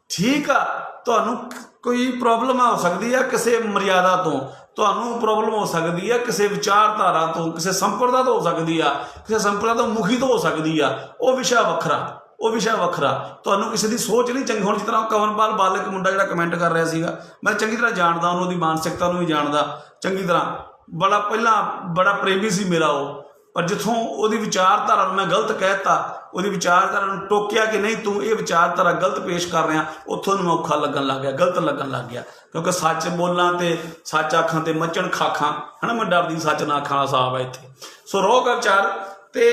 ਠੀਕ ਆ, ਤੁਹਾਨੂੰ ਕੋਈ ਪ੍ਰੋਬਲਮ ਹੋ ਸਕਦੀ ਆ ਕਿਸੇ ਮਰਿਆਦਾ ਤੋਂ, ਤੁਹਾਨੂੰ ਪ੍ਰੋਬਲਮ ਹੋ ਸਕਦੀ ਆ ਕਿਸੇ ਵਿਚਾਰਧਾਰਾ ਤੋਂ, ਕਿਸੇ ਸੰਪਰਦਾ ਤੋਂ ਹੋ ਸਕਦੀ ਆ, ਕਿਸੇ ਸੰਪਰਦਾ ਤੋਂ ਮੁਖੀ ਤੋਂ ਹੋ ਸਕਦੀ ਆ। ਉਹ ਵਿਸ਼ਾ ਵੱਖਰਾ, ਉਹ ਵਿਸ਼ਾ ਵੱਖਰਾ। ਤੁਹਾਨੂੰ ਕਿਸੇ ਦੀ ਸੋਚ ਨਹੀਂ ਚੰਗੀ। ਹੁਣ ਜਿਸ ਤਰ੍ਹਾਂ ਕਵਨਪਾਲ ਬਾਲਕ ਮੁੰਡਾ ਜਿਹੜਾ ਕਮੈਂਟ ਕਰ ਰਿਹਾ ਸੀਗਾ, ਮੈਂ ਚੰਗੀ ਤਰ੍ਹਾਂ ਜਾਣਦਾ ਉਹਦੀ ਮਾਨਸਿਕਤਾ ਨੂੰ ਵੀ ਜਾਣਦਾ ਚੰਗੀ ਤਰ੍ਹਾਂ। ਬੜਾ ਪਹਿਲਾਂ ਬੜਾ ਪ੍ਰੇਮੀ ਸੀ ਮੇਰਾ ਉਹ, ਪਰ ਜਿੱਥੋਂ ਉਹਦੀ ਵਿਚਾਰਧਾਰਾ ਨੂੰ ਮੈਂ ਗਲਤ ਕਹਿਤਾ, ਉਹਦੀ ਵਿਚਾਰਧਾਰਾ ਨੂੰ ਟੋਕਿਆ ਕਿ ਨਹੀਂ ਤੂੰ ਇਹ ਵਿਚਾਰਧਾਰਾ ਗਲਤ ਪੇਸ਼ ਕਰ ਰਿਹਾ, ਉੱਥੋਂ ਨੂੰ ਔਖਾ ਲੱਗਣ ਲੱਗ ਗਿਆ, ਗਲਤ ਲੱਗਣ ਲੱਗ ਗਿਆ। ਕਿਉਂਕਿ ਸੱਚ ਬੋਲਾਂ ਤੇ ਸੱਚ ਆਖਾਂ ਤੇ ਮੱਚਣ ਖਾਖਾਂ, ਹੈ ਨਾ, ਮੈਂ ਡਰਦੀ ਸੱਚ ਨਾ ਆਖਾਂ ਵਾਲਾ ਹਿਸਾਬ ਹੈ ਇੱਥੇ। ਸੋ ਰੋਗ ਵਿਚਾਰ ਤੇ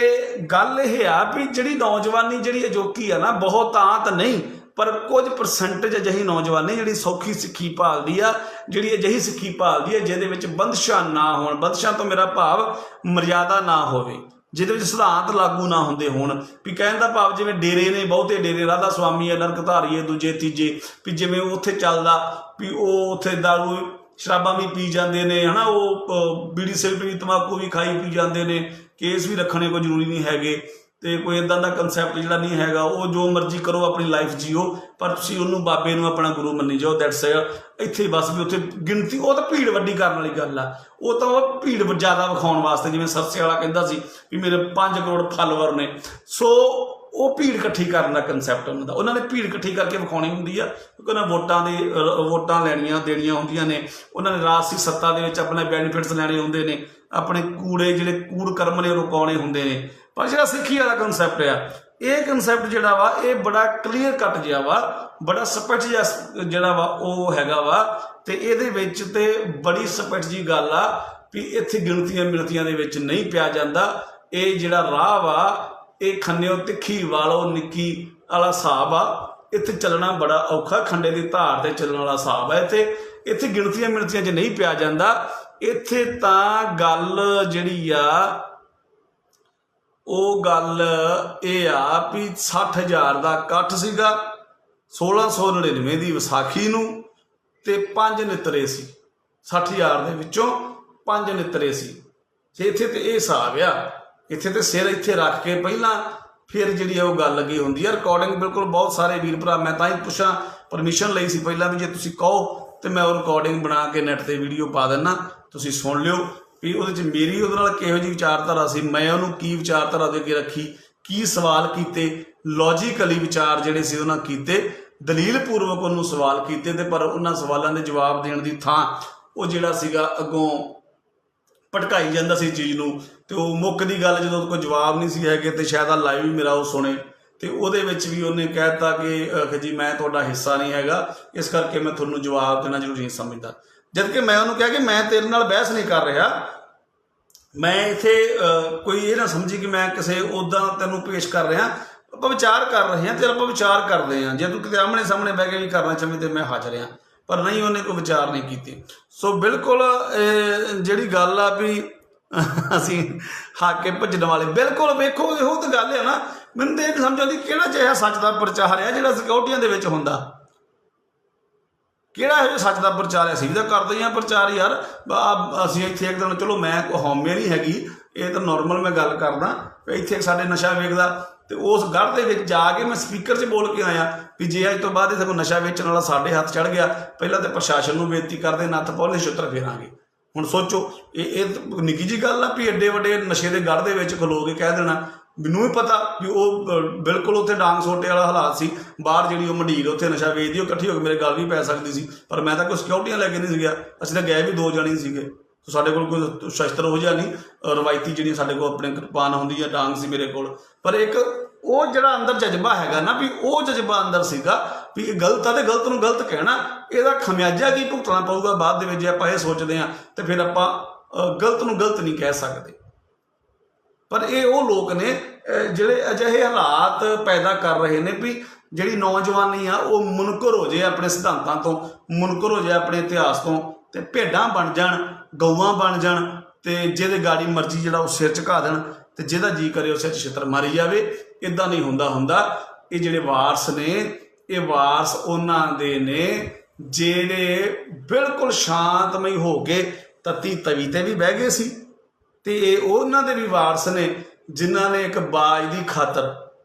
ਗੱਲ ਇਹ ਆ ਵੀ ਜਿਹੜੀ ਨੌਜਵਾਨੀ ਜਿਹੜੀ ਅਜੋਕੀ ਆ ਨਾ, ਬਹੁਤਾਤ ਨਹੀਂ ਪਰ ਕੁਝ ਪਰਸੈਂਟੇਜ ਅਜਿਹੀ ਨੌਜਵਾਨੀ ਜਿਹੜੀ ਸੌਖੀ ਸਿੱਖੀ ਭਾਲਦੀ ਆ, ਜਿਹੜੀ ਅਜਿਹੀ ਸਿੱਖੀ ਭਾਲਦੀ ਆ ਜਿਹਦੇ ਵਿੱਚ ਬੰਦਸ਼ਾਂ ਨਾ ਹੋਣ। ਬੰਦਸ਼ਾਂ ਤੋਂ ਮੇਰਾ ਭਾਵ ਮਰਿਆਦਾ ਨਾ ਹੋਵੇ, ਜਿਹਦੇ ਵਿੱਚ ਸਿਧਾਂਤ ਲਾਗੂ ਨਾ ਹੁੰਦੇ ਹੋਣ। ਵੀ ਕਹਿਣ ਦਾ ਭਾਵ ਜਿਵੇਂ ਡੇਰੇ ਨੇ, ਬਹੁਤੇ ਡੇਰੇ ਰਾਧਾ ਸੁਆਮੀ ਹੈ, ਨਰਕ ਧਾਰੀਏ, ਦੂਜੇ ਤੀਜੇ, ਵੀ ਜਿਵੇਂ ਉੱਥੇ ਚੱਲਦਾ ਵੀ ਉਹ ਉੱਥੇ ਦਾਰੂ ਸ਼ਰਾਬਾਂ ਵੀ ਪੀ ਜਾਂਦੇ ਨੇ, ਹੈ ਨਾ, ਉਹ ਬੀੜੀ ਸਿਗਰਟ ਵੀ ਤੰਬਾਕੂ ਵੀ ਖਾਈ ਪੀ ਜਾਂਦੇ ਨੇ, ਕੇਸ ਵੀ ਰੱਖਣੇ ਕੋਈ ਜ਼ਰੂਰੀ ਨਹੀਂ ਹੈਗੇ, ਤੇ ਕੋਈ ਇੱਦਾਂ ਦਾ ਕੰਸੈਪਟ ਜਿਹੜਾ ਨਹੀਂ ਹੈਗਾ। ਉਹ ਜੋ ਮਰਜ਼ੀ ਕਰੋ, ਆਪਣੀ ਲਾਈਫ ਜੀਓ, ਪਰ ਤੁਸੀਂ ਉਹਨੂੰ ਬਾਬੇ ਨੂੰ ਆਪਣਾ ਗੁਰੂ ਮੰਨੀ ਜਾਓ। ਦੈਟਸ ਇੱਥੇ ਬਸ ਵੀ ਉੱਥੇ ਗਿਣਤੀ, ਉਹ ਤਾਂ ਭੀੜ ਵੱਡੀ ਕਰਨ ਵਾਲੀ ਗੱਲ ਆ। ਉਹ ਤਾਂ ਉਹ ਭੀੜ ਜ਼ਿਆਦਾ ਵਿਖਾਉਣ ਵਾਸਤੇ, ਜਿਵੇਂ ਸਰਸੇ ਵਾਲਾ ਕਹਿੰਦਾ ਸੀ ਵੀ ਮੇਰੇ 5 ਕਰੋੜ ਫਾਲੋਵਰ ਨੇ। ਸੋ ਉਹ ਭੀੜ ਇਕੱਠੀ ਕਰਨ ਦਾ ਕੰਸੈਪਟ ਉਹਨਾਂ ਦਾ। ਉਹਨਾਂ ਨੇ ਭੀੜ ਇਕੱਠੀ ਕਰਕੇ ਵਿਖਾਉਣੀ ਹੁੰਦੀ ਆ, ਕਿਉਂਕਿ ਉਹਨਾਂ ਵੋਟਾਂ ਲੈਣੀਆਂ ਦੇਣੀਆਂ ਹੁੰਦੀਆਂ ਨੇ। ਉਹਨਾਂ ਨੇ ਰਾਜਸੀ ਸੱਤਾ ਦੇ ਵਿੱਚ ਆਪਣੇ ਬੈਨੀਫਿਟਸ ਲੈਣੇ ਹੁੰਦੇ ਨੇ, ਆਪਣੇ ਜਿਹੜੇ ਕੂੜ ਕਰਮ ਨੇ ਉਹ ਰੁਕਾਉਣੇ ਹੁੰਦੇ ਨੇ। ਪਰ ਜਿਹੜਾ ਸਿੱਖੀ ਵਾਲਾ ਕੰਸੈਪਟ ਆ, ਇਹ ਕੰਸੈਪਟ ਜਿਹੜਾ ਵਾ ਇਹ ਬੜਾ ਕਲੀਅਰ ਕੱਟ ਜਿਹਾ ਵਾ, ਬੜਾ ਸਪਸ਼ਟ ਜਿਹਾ ਜਿਹੜਾ ਵਾ ਉਹ ਹੈਗਾ ਵਾ। ਤੇ ਇਹਦੇ ਵਿੱਚ ਤੇ ਬੜੀ ਸਪਸ਼ਟ ਜੀ ਗੱਲ ਆ ਵੀ ਇੱਥੇ ਗਿਣਤੀਆਂ ਮਿਣਤੀਆਂ ਦੇ ਵਿੱਚ ਨਹੀਂ ਪਿਆ ਜਾਂਦਾ। ਇਹ ਜਿਹੜਾ ਰਾਹ ਵਾ ਇਹ ਖੰਨਿਓ ਤਿੱਖੀ ਵਾਲੋ ਨਿੱਕੀ ਵਾਲਾ ਹਿਸਾਬ ਆ। ਇੱਥੇ ਚੱਲਣਾ ਬੜਾ ਔਖਾ, ਖੰਡੇ ਦੀ ਧਾਰ ਤੇ ਚੱਲਣ ਵਾਲਾ ਹਿਸਾਬ ਹੈ। ਇੱਥੇ ਗਿਣਤੀਆਂ ਮਿਣਤੀਆਂ 'ਚ ਨਹੀਂ ਪਿਆ ਜਾਂਦਾ। ਇੱਥੇ ਤਾਂ ਗੱਲ ਜਿਹੜੀ ਆ ਉਹ ਗੱਲ ਇਹ ਆ ਵੀ 60,000 ਦਾ ਇਕੱਠ ਸੀਗਾ 1699 ਦੀ ਵਿਸਾਖੀ ਨੂੰ, ਤੇ 5 ਨਿਤਰੇ ਸੀ। 60,000 ਦੇ ਵਿੱਚੋਂ 5 ਨਿਤਰੇ ਸੀ। ਤੇ ਇੱਥੇ ਤੇ ਇਹ ਹਿਸਾਬ ਆ, ਇੱਥੇ ਤੇ ਸਿਰ ਇੱਥੇ ਰੱਖ ਕੇ ਪਹਿਲਾਂ ਫਿਰ ਜਿਹੜੀ ਉਹ ਗੱਲ ਲੱਗੀ ਹੁੰਦੀ ਆ। ਰਿਕਾਰਡਿੰਗ ਬਿਲਕੁਲ ਬਹੁਤ ਸਾਰੇ ਵੀਰ ਭਰਾ, ਮੈਂ ਤਾਂ ਹੀ ਪੁੱਛਾਂ, ਪਰਮਿਸ਼ਨ ਲਈ ਸੀ ਪਹਿਲਾਂ ਵੀ ਜੇ ਤੁਸੀਂ ਕਹੋ ਤੇ ਮੈਂ ਉਹ ਰਿਕਾਰਡਿੰਗ ਬਣਾ ਕੇ ਨੈਟ ਤੇ ਵੀਡੀਓ ਪਾ ਦਿੰਦਾ, ਤੁਸੀਂ ਸੁਣ ਲਿਓ ਵੀ ਉਹਦੇ 'ਚ ਮੇਰੀ ਉਹਦੇ ਨਾਲ ਕਿਹੋ ਜਿਹੀ ਵਿਚਾਰਧਾਰਾ ਸੀ, ਮੈਂ ਉਹਨੂੰ ਕੀ ਵਿਚਾਰਧਾਰਾ ਦੇ ਕੇ ਰੱਖੀ, ਕੀ ਸਵਾਲ ਕੀਤੇ, ਲੌਜੀਕਲੀ ਵਿਚਾਰ ਜਿਹੜੇ ਸੀ ਉਹਨਾਂ ਕੀਤੇ, ਦਲੀਲ ਪੂਰਵਕ ਉਹਨੂੰ ਸਵਾਲ ਕੀਤੇ। ਤੇ ਪਰ ਉਹਨਾਂ ਸਵਾਲਾਂ ਦੇ ਜਵਾਬ ਦੇਣ ਦੀ ਥਾਂ ਉਹ ਜਿਹੜਾ ਸੀਗਾ ਅੱਗੋਂ ਭਟਕਾਈ ਜਾਂਦਾ ਸੀ ਚੀਜ਼ ਨੂੰ। ਤੇ ਉਹ ਮੁੱਕਦੀ ਗੱਲ ਜਦੋਂ ਕੋਈ ਜਵਾਬ ਨਹੀਂ ਸੀ ਹੈਗੇ ਤੇ ਸ਼ਾਇਦ ਆ ਲਾਈਵ ਵੀ ਮੇਰਾ ਉਹ ਸੁਣੇ ਤੇ ਉਹਦੇ ਵਿੱਚ ਵੀ ਉਹਨੇ ਕਹਿ ਦਿੱਤਾ ਕਿ ਜੀ ਮੈਂ ਤੁਹਾਡਾ ਹਿੱਸਾ ਨਹੀਂ ਹੈਗਾ, ਇਸ ਕਰਕੇ ਮੈਂ ਤੁਹਾਨੂੰ ਜਵਾਬ ਦੇਣਾ ਜ਼ਰੂਰੀ ਨਹੀਂ ਸਮਝਦਾ। ਜਦ ਕਿ ਮੈਂ ਉਹਨੂੰ ਕਿਹਾ ਕਿ ਮੈਂ ਤੇਰੇ ਨਾਲ ਬਹਿਸ ਨਹੀਂ ਕਰ ਰਿਹਾ, ਮੈਂ ਇੱਥੇ ਕੋਈ ਇਹ ਨਾ ਸਮਝੀ ਕਿ ਮੈਂ ਕਿਸੇ ਉੱਦਾਂ ਤੈਨੂੰ ਪੇਸ਼ ਕਰ ਰਿਹਾ, ਆਪਾਂ ਵਿਚਾਰ ਕਰ ਰਹੇ ਹਾਂ ਤੇ ਆਪਾਂ ਵਿਚਾਰ ਕਰਦੇ ਹਾਂ। ਜੇ ਤੂੰ ਕਿਤੇ ਆਮਣੇ ਸਾਹਮਣੇ ਬਹਿ ਕੇ ਵੀ ਕਰਨਾ ਚਾਹਵੇਂ ਤੇ ਮੈਂ ਹਾਜ਼ਰ ਹਾਂ, ਪਰ ਨਹੀਂ, ਉਹਨੇ ਕੋਈ ਵਿਚਾਰ ਨਹੀਂ ਕੀਤੇ। ਸੋ ਬਿਲਕੁਲ ਜਿਹੜੀ ਗੱਲ ਆ ਵੀ ਅਸੀਂ ਹਾਕੇ ਭੱਜਣ ਵਾਲੇ, ਬਿਲਕੁਲ ਵੇਖੋ ਇਹੋ ਤਾਂ ਗੱਲ ਹੈ ਨਾ। ਮੈਨੂੰ ਤਾਂ ਇਹ ਸਮਝ ਆਉਂਦੀ ਕਿਹੜਾ ਜਿਹਾ ਸੱਚ ਦਾ ਪ੍ਰਚਾਰ ਹੈ ਜਿਹੜਾ ਸਿਕਿਉਰਟੀਆਂ ਦੇ ਵਿੱਚ ਹੁੰਦਾ, ਕਿਹੜਾ ਇਹੋ ਜਿਹਾ ਸੱਚ ਦਾ ਪ੍ਰਚਾਰ ਹੈ। ਅਸੀਂ ਵੀ ਤਾਂ ਕਰਦੇ ਹਾਂ ਪ੍ਰਚਾਰ ਯਾਰ। ਅਸੀਂ ਇੱਥੇ ਇੱਕ ਦਿਨ, ਚਲੋ ਮੈਂ ਹਉਮੈ ਨਹੀਂ ਹੈਗੀ, ਇਹ ਤਾਂ ਨੋਰਮਲ ਮੈਂ ਗੱਲ ਕਰਦਾ, ਇੱਥੇ ਸਾਡੇ ਨਸ਼ਾ ਵੇਚਦਾ ਤੇ ਉਸ ਗੜ੍ਹ ਦੇ ਵਿੱਚ ਜਾ ਕੇ ਮੈਂ ਸਪੀਕਰ 'ਚ ਬੋਲ ਕੇ ਆਇਆ ਵੀ ਜੇ ਅੱਜ ਤੋਂ ਬਾਅਦ ਇੱਥੇ ਕੋਈ ਨਸ਼ਾ ਵੇਚਣ ਵਾਲਾ ਸਾਡੇ ਹੱਥ ਚੜ੍ਹ ਗਿਆ, ਪਹਿਲਾਂ ਤਾਂ ਪ੍ਰਸ਼ਾਸਨ ਨੂੰ ਬੇਨਤੀ ਕਰਦੇ ਨੱਥ ਪਾਉਣੇ ਛਿੱਤਰ ਫੇਰਾਂਗੇ। ਹੁਣ ਸੋਚੋ ਇਹ ਨਿੱਕੀ ਜਿਹੀ ਗੱਲ ਆ ਵੀ ਐਡੇ ਵੱਡੇ ਨਸ਼ੇ ਦੇ ਗੜ੍ਹ ਦੇ ਵਿੱਚ ਖਲੋ ਕੇ ਕਹਿ ਦੇਣਾ। ਮੈਨੂੰ ਵੀ ਪਤਾ ਵੀ ਉਹ ਬਿਲਕੁਲ ਉੱਥੇ ਡਾਂਗ ਸੋਟੇ ਵਾਲਾ ਹਾਲਾਤ ਸੀ, ਬਾਹਰ ਜਿਹੜੀ ਉਹ ਮੰਡੀਰ ਉੱਥੇ ਨਸ਼ਾ ਵੇਚਦੀ ਉਹ ਇਕੱਠੀ ਹੋ ਕੇ ਮੇਰੇ ਗੱਲ ਵੀ ਪੈ ਸਕਦੀ ਸੀ, ਪਰ ਮੈਂ ਤਾਂ ਕੋਈ ਸਿਕਿਉਰਟੀਆਂ ਲੈ ਕੇ ਨਹੀਂ ਸੀ ਗਿਆ। ਅਸੀਂ ਤਾਂ ਗਏ ਵੀ 2 ਜਣੇ ਸੀਗੇ, ਸਾਡੇ ਕੋਲ ਕੋਈ ਸ਼ਸਤਰ ਹੋ ਜਿਹਾ ਨਹੀਂ, ਰਵਾਇਤੀ ਜਿਹੜੀ ਸਾਡੇ ਕੋਲ ਆਪਣੇ ਕਿਰਪਾਨ ਹੁੰਦੀ ਆ, ਡਾਂਗ ਸੀ ਮੇਰੇ ਕੋਲ। ਪਰ ਇੱਕ ਉਹ ਜਿਹੜਾ ਅੰਦਰ ਜਜ਼ਬਾ ਹੈਗਾ ਨਾ ਵੀ ਉਹ ਜਜ਼ਬਾ ਅੰਦਰ ਸੀਗਾ ਵੀ ਇਹ ਗਲਤ ਆ ਤੇ ਗਲਤ ਨੂੰ ਗਲਤ ਕਹਿਣਾ, ਇਹਦਾ ਖਮਿਆਜਾ ਕੀ ਭੁਗਤਣਾ ਪਊਗਾ ਬਾਅਦ ਦੇ ਵਿੱਚ। ਜੇ ਆਪਾਂ ਇਹ ਸੋਚਦੇ ਹਾਂ ਤੇ ਫਿਰ ਆਪਾਂ ਗਲਤ ਨੂੰ ਗਲਤ ਨਹੀਂ ਕਹਿ ਸਕਦੇ। ਪਰ ਇਹ ਉਹ ਲੋਕ ਨੇ ਜਿਹੜੇ ਅਜਿਹੇ ਹਾਲਾਤ ਪੈਦਾ ਕਰ ਰਹੇ ਨੇ ਵੀ ਜਿਹੜੀ ਨੌਜਵਾਨੀ ਆ ਉਹ ਮੁਨਕਰ ਹੋ ਜਾਏ ਆਪਣੇ ਸਿਧਾਂਤਾਂ ਤੋਂ, ਮੁਨਕਰ ਹੋ ਜਾਏ ਆਪਣੇ ਇਤਿਹਾਸ ਤੋਂ, ਤੇ ਭੇਡਾਂ ਬਣ ਜਾਣ, ਗਊਆਂ ਬਣ ਜਾਣ, ਤੇ ਜਿਹਦੇ ਗਾੜੀ ਮਰਜ਼ੀ ਜਿਹੜਾ ਉਹ ਸਿਰ ਝੁਕਾ ਦੇਣ, ਤੇ ਜਿਹਦਾ ਜੀ ਕਰੇ ਉਹ ਸਿਰ 'ਚ ਛਿੱਤਰ ਮਾਰੀ ਜਾਵੇ। ਇੱਦਾਂ ਨਹੀਂ ਹੁੰਦਾ। ਇਹ ਜਿਹੜੇ ਵਾਰਸ ਨੇ, ਇਹ ਵਾਰਸ ਉਹਨਾਂ ਦੇ ਨੇ ਜਿਹੜੇ ਬਿਲਕੁਲ ਸ਼ਾਂਤਮਈ ਹੋ ਕੇ ਤੱਤੀ ਤਵੀ 'ਤੇ ਵੀ ਬਹਿ ਗਏ ਸੀ, ਤੇ ਇਹ ਉਹਨਾਂ ਦੇ ਵੀ ਵਾਰਸ ਨੇ ਜਿਨ੍ਹਾਂ ਨੇ ਇੱਕ ਬਾਜ ਦੀ ਖਾਤਰ,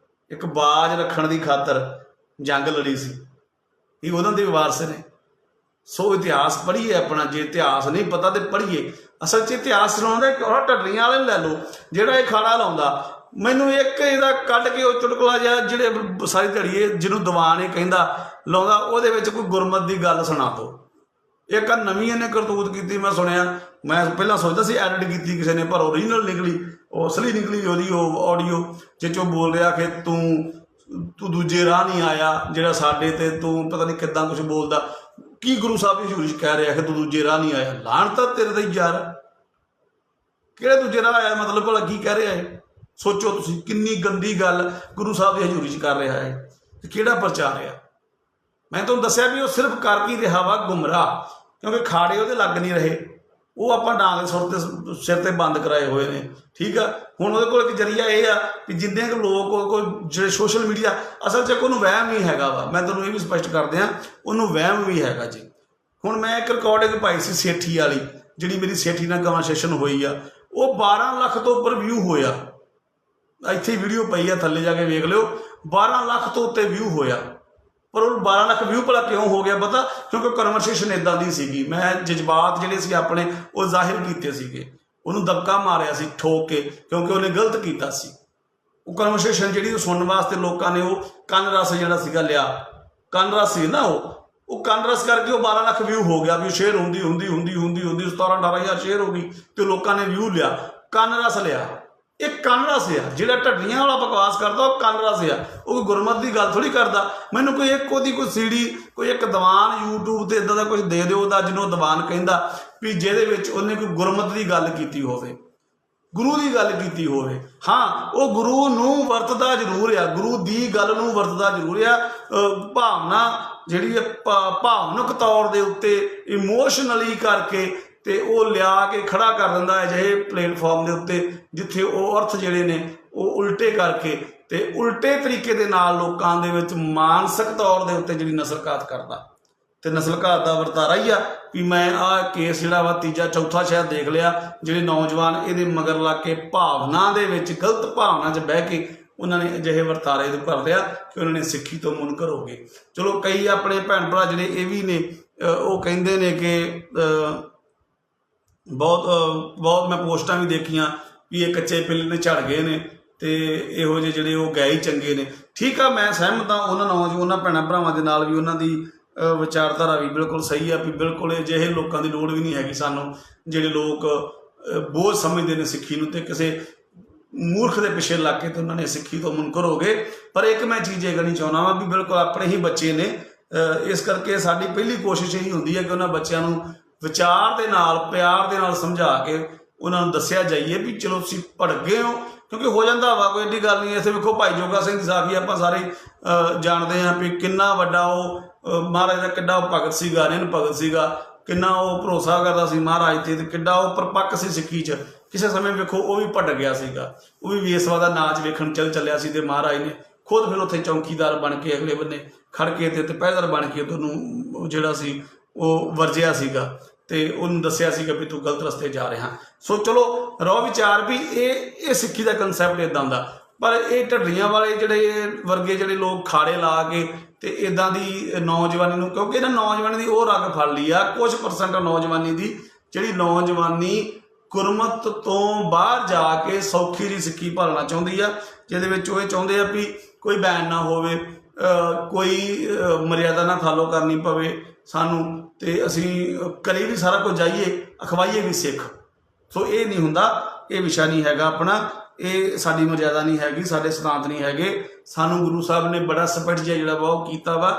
ਇੱਕ ਬਾਜ ਰੱਖਣ ਦੀ ਖਾਤਰ ਜੰਗ ਲੜੀ ਸੀ। ਇਹ ਉਹਨਾਂ ਦੇ ਵੀ ਵਾਰਸ ਨੇ। ਸੋ ਇਤਿਹਾਸ ਪੜ੍ਹੀਏ ਆਪਣਾ, ਜੇ ਇਤਿਹਾਸ ਨਹੀਂ ਪਤਾ ਤੇ ਪੜ੍ਹੀਏ। ਅਸਲ 'ਚ ਇਤਿਹਾਸ ਸੁਣਾਉਂਦਾ ਇੱਕ ਹੋਰ ਢੱਡਰੀਆਂ ਵਾਲੇ ਨੂੰ ਲੈ ਲਓ ਜਿਹੜਾ ਇਹ ਖਾੜਾ ਲਾਉਂਦਾ। ਮੈਨੂੰ ਇੱਕ ਇਹਦਾ ਕੱਢ ਕੇ ਉਹ ਚੁਟਕਲਾ ਜਿਹਾ ਜਿਹੜੇ ਸਾਰੀ ਦਿਹਾੜੀ ਜਿਹਨੂੰ ਦੀਵਾਨ ਇਹ ਕਹਿੰਦਾ ਲਾਉਂਦਾ, ਉਹਦੇ ਵਿੱਚ ਕੋਈ ਗੁਰਮਤ ਦੀ ਗੱਲ ਸੁਣਾ ਦਿਓ। ਇੱਕ ਨਵੀਂ ਇਹਨੇ ਕਰਤੂਤ ਕੀਤੀ, ਮੈਂ ਸੁਣਿਆ, ਮੈਂ ਪਹਿਲਾਂ ਸੋਚਦਾ ਸੀ ਐਡਿਟ ਕੀਤੀ ਕਿਸੇ ਨੇ, ਪਰ ਓਰੀਜਨਲ ਨਿਕਲੀ, ਉਹ ਅਸਲੀ ਨਿਕਲੀ ਉਹਦੀ ਉਹ ਆਡੀਓ ਜਿਹ 'ਚੋਂ ਬੋਲ ਰਿਹਾ ਕਿ ਤੂੰ ਦੂਜੇ ਰਾਹ ਨਹੀਂ ਆਇਆ ਜਿਹੜਾ ਸਾਡੇ, ਤੇ ਤੂੰ ਪਤਾ ਨਹੀਂ ਕਿੱਦਾਂ ਕੁਛ ਬੋਲਦਾ। ਕੀ ਗੁਰੂ ਸਾਹਿਬ ਦੀ ਹਜ਼ੂਰੀ 'ਚ ਕਹਿ ਰਿਹਾ ਕਿ ਤੂੰ ਦੂਜੇ ਰਾਹ ਨਹੀਂ ਆਇਆ? ਲਾਹਣਤ ਤੇਰੇ ਤੇ ਯਾਰ, ਕਿਹੜੇ ਦੂਜੇ ਰਾਹ ਆਇਆ ਮਤਲਬ ਭਲਾ ਕੀ ਕਹਿ ਰਿਹਾ ਹੈ? ਸੋਚੋ ਤੁਸੀਂ ਕਿੰਨੀ ਗੰਦੀ ਗੱਲ ਗੁਰੂ ਸਾਹਿਬ ਦੀ ਹਜ਼ੂਰੀ 'ਚ ਕਰ ਰਿਹਾ ਹੈ ਤੇ ਕਿਹੜਾ ਪ੍ਰਚਾਰ ਰਿਹਾ। ਮੈਂ ਤੁਹਾਨੂੰ ਦੱਸਿਆ ਵੀ ਉਹ ਸਿਰਫ ਕਰ ਕੀ ਰਿਹਾ ਵਾ, ਗੁੰਮਰਾਹ, ਕਿਉਂਕਿ ਖਾੜੇ ਉਹਦੇ ਲੱਗ ਨਹੀਂ ਰਹੇ, ਉਹ ਆਪਾਂ ਡਾਂਗ ਦੇ ਸਿਰ ਤੇ ਬੰਦ ਕਰਾਏ ਹੋਏ ਨੇ। ਠੀਕ ਆ, ਹੁਣ ਉਹਦੇ ਕੋਲ ਇੱਕ ਜ਼ਰੀਆ ਇਹ ਆ ਵੀ ਜਿੰਨੇ ਕੁ ਲੋਕ ਜਿਹੜੇ ਸੋਸ਼ਲ ਮੀਡੀਆ, ਅਸਲ 'ਚ ਉਹਨੂੰ ਵਹਿਮ ਹੀ ਹੈਗਾ ਵਾ। ਮੈਂ ਤੁਹਾਨੂੰ ਇਹ ਵੀ ਸਪਸ਼ਟ ਕਰ ਦਿਆਂ, ਉਹਨੂੰ ਵਹਿਮ ਵੀ ਹੈਗਾ ਜੀ। ਹੁਣ ਮੈਂ ਇੱਕ ਰਿਕਾਰਡਿੰਗ ਪਾਈ ਸੀ ਸੇਠੀ ਵਾਲੀ, ਜਿਹੜੀ ਮੇਰੀ ਸੇਠੀ ਨਾਲ ਕਨਵਰਸੇਸ਼ਨ ਹੋਈ ਆ, ਉਹ 12 ਲੱਖ ਤੋਂ ਉੱਪਰ ਵਿਊ ਹੋਇਆ। ਇੱਥੇ ਵੀਡੀਓ ਪਈ ਆ, ਥੱਲੇ ਜਾ ਕੇ ਵੇਖ ਲਿਓ, 12 ਲੱਖ ਤੋਂ ਉੱਤੇ ਵਿਊ ਹੋਇਆ। ਪਰ ਉਹ 12 ਲੱਖ ਵਿਊ ਭਲਾ ਕਿਉਂ ਹੋ ਗਿਆ ਪਤਾ? ਕਿਉਂਕਿ ਕਨਵਰਸੇਸ਼ਨ ਇੱਦਾਂ ਦੀ ਸੀਗੀ, ਮੈਂ ਜਜ਼ਬਾਤ ਜਿਹੜੇ ਸੀ ਆਪਣੇ ਉਹ ਜ਼ਾਹਿਰ ਕੀਤੇ ਸੀਗੇ, ਉਹਨੂੰ ਦਬਕਾ ਮਾਰਿਆ ਸੀ ਠੋਕ ਕੇ, ਕਿਉਂਕਿ ਉਹਨੇ ਗਲਤ ਕੀਤਾ ਸੀ। ਉਹ ਕਨਵਰਸੇਸ਼ਨ ਜਿਹੜੀ ਉਹ ਸੁਣਨ ਵਾਸਤੇ ਲੋਕਾਂ ਨੇ ਉਹ ਕੰਨ ਰਸ ਜਿਹੜਾ ਸੀਗਾ ਲਿਆ, ਕੰਨ ਰਸ ਸੀ ਨਾ, ਉਹ ਕੰਨ ਰਸ ਕਰਕੇ ਉਹ 12 ਲੱਖ ਵਿਊ ਹੋ ਗਿਆ। ਵੀ ਸ਼ੇਅਰ ਹੁੰਦੀ 17-18 ਹਜ਼ਾਰ ਸ਼ੇਅਰ ਹੋ ਗਈ ਤੇ ਲੋਕਾਂ ਨੇ ਵਿਊ ਲਿਆ, ਕੰਨ ਰਸ ਲਿਆ। ਇਹ ਕੰਨ ਰਸ ਆ, ਜਿਹੜਾ ਢੱਡੀਆਂ ਵਾਲਾ ਬਕਵਾਸ ਕਰਦਾ ਉਹ ਕੰਨ ਰਸ ਆ, ਉਹ ਗੁਰਮਤ ਦੀ ਗੱਲ ਥੋੜ੍ਹੀ ਕਰਦਾ। ਮੈਨੂੰ ਕੋਈ ਇੱਕ ਉਹਦੀ ਕੋਈ ਸੀਡੀ, ਕੋਈ ਇੱਕ ਦੀਵਾਨ YouTube ਤੇ ਇੱਦਾਂ ਦਾ ਕੁਝ ਦੇ ਦਿਓ ਉਹਦਾ, ਜਿਹਨੂੰ ਦੀਵਾਨ ਕਹਿੰਦਾ ਵੀ ਜਿਹਦੇ ਵਿੱਚ ਉਹਨੇ ਕੋਈ ਗੁਰਮਤ ਦੀ ਗੱਲ ਕੀਤੀ ਹੋਵੇ, ਗੁਰੂ ਦੀ ਗੱਲ ਕੀਤੀ ਹੋਵੇ। ਹਾਂ, ਉਹ ਗੁਰੂ ਨੂੰ ਵਰਤਦਾ ਜ਼ਰੂਰ ਆ, ਗੁਰੂ ਦੀ ਗੱਲ ਨੂੰ ਵਰਤਦਾ ਜ਼ਰੂਰ ਆ। ਭਾਵਨਾ ਜਿਹੜੀ ਭਾਵਨਕ ਤੌਰ ਦੇ ਉੱਤੇ ਇਮੋਸ਼ਨਲੀ ਕਰਕੇ ਤੇ ਉਹ ਲਿਆ ਕੇ ਖੜਾ ਕਰ ਦਿੰਦਾ ਅਜਿਹੇ ਪਲੇਟਫਾਰਮ ਦੇ ਉੱਤੇ ਜਿੱਥੇ ਉਹ ਅਰਥ ਜਿਹੜੇ ਨੇ ਉਹ ਉਲਟੇ ਕਰਕੇ ਤੇ ਉਲਟੇ ਤਰੀਕੇ ਦੇ ਨਾਲ ਲੋਕਾਂ ਦੇ ਵਿੱਚ ਮਾਨਸਿਕ ਤੌਰ ਦੇ ਉੱਤੇ ਜਿਹੜੀ ਨਸਲਘਾਤ ਕਰਦਾ। ਤੇ ਨਸਲਘਾਤ ਦਾ ਵਰਤਾਰਾ ਹੀ ਆ ਵੀ ਮੈਂ ਆਹ ਕੇਸ ਜਿਹੜਾ ਵਾ ਤੀਜਾ ਚੌਥਾ ਸ਼ਾਇਦ ਦੇਖ ਲਿਆ, ਜਿਹੜੇ ਨੌਜਵਾਨ ਇਹਦੇ ਮਗਰ ਲੱਗ ਕੇ ਭਾਵਨਾ ਦੇ ਵਿੱਚ, ਗਲਤ ਭਾਵਨਾ 'ਚ ਬਹਿ ਕੇ ਉਹਨਾਂ ਨੇ ਅਜਿਹੇ ਵਰਤਾਰੇ ਕਰ ਲਿਆ ਕਿ ਉਹਨਾਂ ਨੇ ਸਿੱਖੀ ਤੋਂ ਮੁਨਕਰ ਹੋ ਗਏ। ਚਲੋ ਕਈ ਆਪਣੇ ਭੈਣ ਭਰਾ ਜਿਹੜੇ ਇਹ ਵੀ ਨੇ, ਉਹ ਕਹਿੰਦੇ ਨੇ ਕਿ ਬਹੁਤ ਮੈਂ ਪੋਸਟਾਂ ਵੀ ਦੇਖੀਆਂ ਵੀ ਇਹ ਕੱਚੇ ਪਿੱਲੇ ਨੇ ਝੜ ਗਏ ਨੇ ਤੇ ਇਹੋ ਜਿਹੇ ਜਿਹੜੇ ਉਹ ਗਏ ਹੀ ਚੰਗੇ ਨੇ। ਠੀਕ ਆ, ਮੈਂ ਸਹਿਮਤ ਹਾਂ ਉਹਨਾਂ ਭੈਣਾਂ ਭਰਾਵਾਂ ਦੇ ਨਾਲ ਵੀ, ਉਹਨਾਂ ਦੀ ਵਿਚਾਰਧਾਰਾ ਵੀ ਬਿਲਕੁਲ ਸਹੀ ਆ ਵੀ ਬਿਲਕੁਲ ਅਜਿਹੇ ਲੋਕਾਂ ਦੀ ਲੋੜ ਵੀ ਨਹੀਂ ਹੈਗੀ ਸਾਨੂੰ, ਜਿਹੜੇ ਲੋਕ ਬੋਝ ਸਮਝਦੇ ਨੇ ਸਿੱਖੀ ਨੂੰ ਤੇ ਕਿਸੇ ਮੂਰਖ ਦੇ ਪਿੱਛੇ ਲੱਗ ਕੇ ਤੇ ਉਹਨਾਂ ਨੇ ਸਿੱਖੀ ਤੋਂ ਮੁਨਕਰ ਹੋ ਗਏ। ਪਰ ਇੱਕ ਮੈਂ ਚੀਜ਼ ਇਹ ਕਹਿਣੀ ਚਾਹੁੰਦਾ ਵਾਂ ਵੀ ਬਿਲਕੁਲ ਆਪਣੇ ਹੀ ਬੱਚੇ ਨੇ, ਇਸ ਕਰਕੇ ਸਾਡੀ ਪਹਿਲੀ ਕੋਸ਼ਿਸ਼ ਇਹੀ ਹੁੰਦੀ ਹੈ ਕਿ ਉਹਨਾਂ ਬੱਚਿਆਂ ਨੂੰ ਵਿਚਾਰ ਦੇ ਨਾਲ, ਪਿਆਰ ਦੇ ਨਾਲ ਸਮਝਾ ਕੇ ਉਹਨਾਂ ਨੂੰ ਦੱਸਿਆ ਜਾਈਏ ਵੀ ਚਲੋ ਤੁਸੀਂ ਭੜਕ ਗਏ ਹੋ, ਕਿਉਂਕਿ ਹੋ ਜਾਂਦਾ ਵਾ, ਕੋਈ ਐਡੀ ਗੱਲ ਨਹੀਂ। ਇੱਥੇ ਵੇਖੋ ਭਾਈ ਜੋਗਾ ਸਿੰਘ ਦੀ ਸਾਖੀ ਆਪਾਂ ਸਾਰੇ ਜਾਣਦੇ ਹਾਂ ਵੀ ਕਿੰਨਾ ਵੱਡਾ ਉਹ ਮਹਾਰਾਜ ਦਾ ਕਿੱਡਾ ਉਹ ਭਗਤ ਸੀਗਾ, ਨਿਨ ਭਗਤ ਸੀਗਾ, ਕਿੰਨਾ ਉਹ ਭਰੋਸਾ ਕਰਦਾ ਸੀ ਮਹਾਰਾਜ ਤੇ ਕਿੱਡਾ ਉਹ ਪਰਪੱਕ ਸੀ ਸਿੱਖੀ 'ਚ। ਕਿਸੇ ਸਮੇਂ ਵੇਖੋ ਉਹ ਵੀ ਭਟਕ ਗਿਆ ਸੀਗਾ, ਉਹ ਵੀ ਵੇਸਵਾ ਦਾ ਨਾਚ ਵੇਖਣ ਚੱਲਿਆ ਸੀ ਤੇ ਮਹਾਰਾਜ ਨੇ ਖੁਦ ਫਿਰ ਉੱਥੇ ਚੌਂਕੀਦਾਰ ਬਣ ਕੇ ਅਗਲੇ ਬੰਨੇ ਖੜ ਕੇ ਤੇ ਪਹਿਰੇਦਾਰ ਬਣ ਕੇ ਤੁਹਾਨੂੰ ਜਿਹੜਾ ਸੀ ਉਹ ਵਰਜਿਆ ਸੀਗਾ ਤੇ ਉਹਨੂੰ ਦੱਸਿਆ ਸੀਗਾ ਵੀ ਤੂੰ ਗਲਤ ਰਸਤੇ ਜਾ ਰਿਹਾ। ਸੋ ਚਲੋ ਰੋ ਵਿਚਾਰ ਵੀ ਇਹ ਸਿੱਖੀ ਦਾ ਕਨਸੈਪਟ ਇੱਦਾਂ ਦਾ। ਪਰ ਇਹ ਢੱਡਰੀਆਂ ਵਾਲੇ ਜਿਹੜੇ ਵਰਗੇ ਜਿਹੜੇ ਲੋਕ ਖਾੜੇ ਲਾ ਕੇ ਤੇ ਇੱਦਾਂ ਦੀ ਨੌਜਵਾਨੀ ਨੂੰ, ਕਿਉਂਕਿ ਇਹਨਾਂ ਨੌਜਵਾਨੀ ਦੀ ਉਹ ਰੰਗ ਫੜ ਲਈ ਆ, ਕੁਝ ਪਰਸੈਂਟ ਨੌਜਵਾਨੀ ਦੀ ਜਿਹੜੀ ਨੌਜਵਾਨੀ ਗੁਰਮਤ ਤੋਂ ਬਾਹਰ ਜਾ ਕੇ ਸੌਖੀ ਦੀ ਸਿੱਖੀ ਭਾਲਣਾ ਚਾਹੁੰਦੀ ਆ, ਜਿਹਦੇ ਵਿੱਚ ਉਹ ਇਹ ਚਾਹੁੰਦੇ ਆ ਵੀ ਕੋਈ ਬੈਨ ਨਾ ਹੋਵੇ, ਕੋਈ ਮਰਿਆਦਾ ਨਾ ਫਾਲੋ ਕਰਨੀ ਪਵੇ ਸਾਨੂੰ, ਤੇ ਅਸੀਂ ਕਰੀ ਵੀ ਸਾਰਾ ਕੁਝ ਜਾਈਏ, ਅਖਵਾਈਏ ਵੀ ਸਿੱਖ। ਸੋ ਇਹ ਨਹੀਂ ਹੁੰਦਾ, ਇਹ ਵਿਸ਼ਾ ਨਹੀਂ ਹੈਗਾ ਆਪਣਾ, ਇਹ ਸਾਡੀ ਮਰਿਆਦਾ ਨਹੀਂ ਹੈਗੀ, ਸਾਡੇ ਸਿਧਾਂਤ ਨਹੀਂ ਹੈਗੇ। ਸਾਨੂੰ ਗੁਰੂ ਸਾਹਿਬ ਨੇ ਬੜਾ ਸਪਸ਼ਟ ਜਿਹਾ ਜਿਹੜਾ ਵਾ ਉਹ ਕੀਤਾ ਵਾ।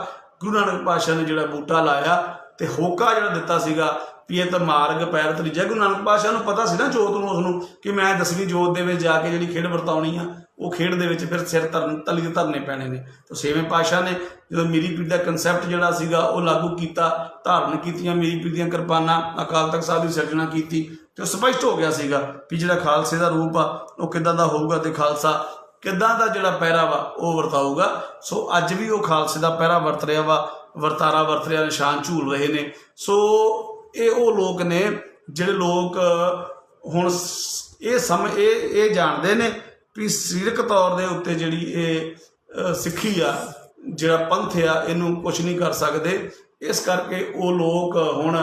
ਗੁਰੂ ਨਾਨਕ ਪਾਤਸ਼ਾਹ ਨੇ ਜਿਹੜਾ ਬੂਟਾ ਲਾਇਆ ਤੇ ਹੋਕਾ ਜਿਹੜਾ ਦਿੱਤਾ ਸੀਗਾ ਵੀ ਇਹ ਤਾਂ ਮਾਰਗ ਪੈਰ ਤਰੀਜਾ। ਗੁਰੂ ਨਾਨਕ ਪਾਤਸ਼ਾਹ ਨੂੰ ਪਤਾ ਸੀ ਨਾ ਜੋਤ ਨੂੰ, ਉਸਨੂੰ ਕਿ ਮੈਂ 10ਵੀਂ ਜੋਤ ਦੇ ਵਿੱਚ ਜਾ ਕੇ ਜਿਹੜੀ ਖੇਡ ਵਰਤਾਉਣੀ ਆ, ਉਹ ਖੇਡ ਦੇ ਵਿੱਚ ਫਿਰ ਸਿਰ ਤਲੀ ਧਰਨੇ ਪੈਣੇ ਨੇ। ਤਾਂ 6ਵੇਂ ਪਾਤਸ਼ਾਹ ਨੇ ਜਦੋਂ ਮੀਰੀ ਪੀਰ ਦਾ ਕੰਸੈਪਟ ਜਿਹੜਾ ਸੀਗਾ ਉਹ ਲਾਗੂ ਕੀਤਾ, ਧਾਰਨ ਕੀਤੀਆਂ ਮੀਰੀ ਪੀਰ ਦੀਆਂ ਕਿਰਪਾਨਾਂ, ਅਕਾਲ ਤਖਤ ਸਾਹਿਬ ਦੀ ਸਿਰਜਣਾ ਕੀਤੀ, ਤੇ ਉਹ ਸਪਸ਼ਟ ਹੋ ਗਿਆ ਸੀਗਾ ਵੀ ਜਿਹੜਾ ਖਾਲਸੇ ਦਾ ਰੂਪ ਆ ਉਹ ਕਿੱਦਾਂ ਦਾ ਹੋਊਗਾ ਤੇ ਖਾਲਸਾ ਕਿੱਦਾਂ ਦਾ ਜਿਹੜਾ ਪਹਿਰਾ ਵਾ ਉਹ ਵਰਤਾਊਗਾ। ਸੋ ਅੱਜ ਵੀ ਉਹ ਖਾਲਸੇ ਦਾ ਪਹਿਰਾ ਵਰਤ ਰਿਹਾ ਵਾ, ਵਰਤਾਰਾ ਵਰਤ ਰਿਹਾ, ਨਿਸ਼ਾਨ ਝੂਲ ਰਹੇ ਨੇ। ਸੋ ਇਹ ਉਹ ਲੋਕ ਨੇ ਜਿਹੜੇ ਲੋਕ ਹੁਣ ਇਹ ਜਾਣਦੇ ਨੇ ਵੀ ਸਰੀਰਕ ਤੌਰ ਦੇ ਉੱਤੇ ਜਿਹੜੀ ਇਹ ਸਿੱਖੀ ਆ, ਜਿਹੜਾ ਪੰਥ ਆ, ਇਹਨੂੰ ਕੁਛ ਨਹੀਂ ਕਰ ਸਕਦੇ। ਇਸ ਕਰਕੇ ਉਹ ਲੋਕ ਹੁਣ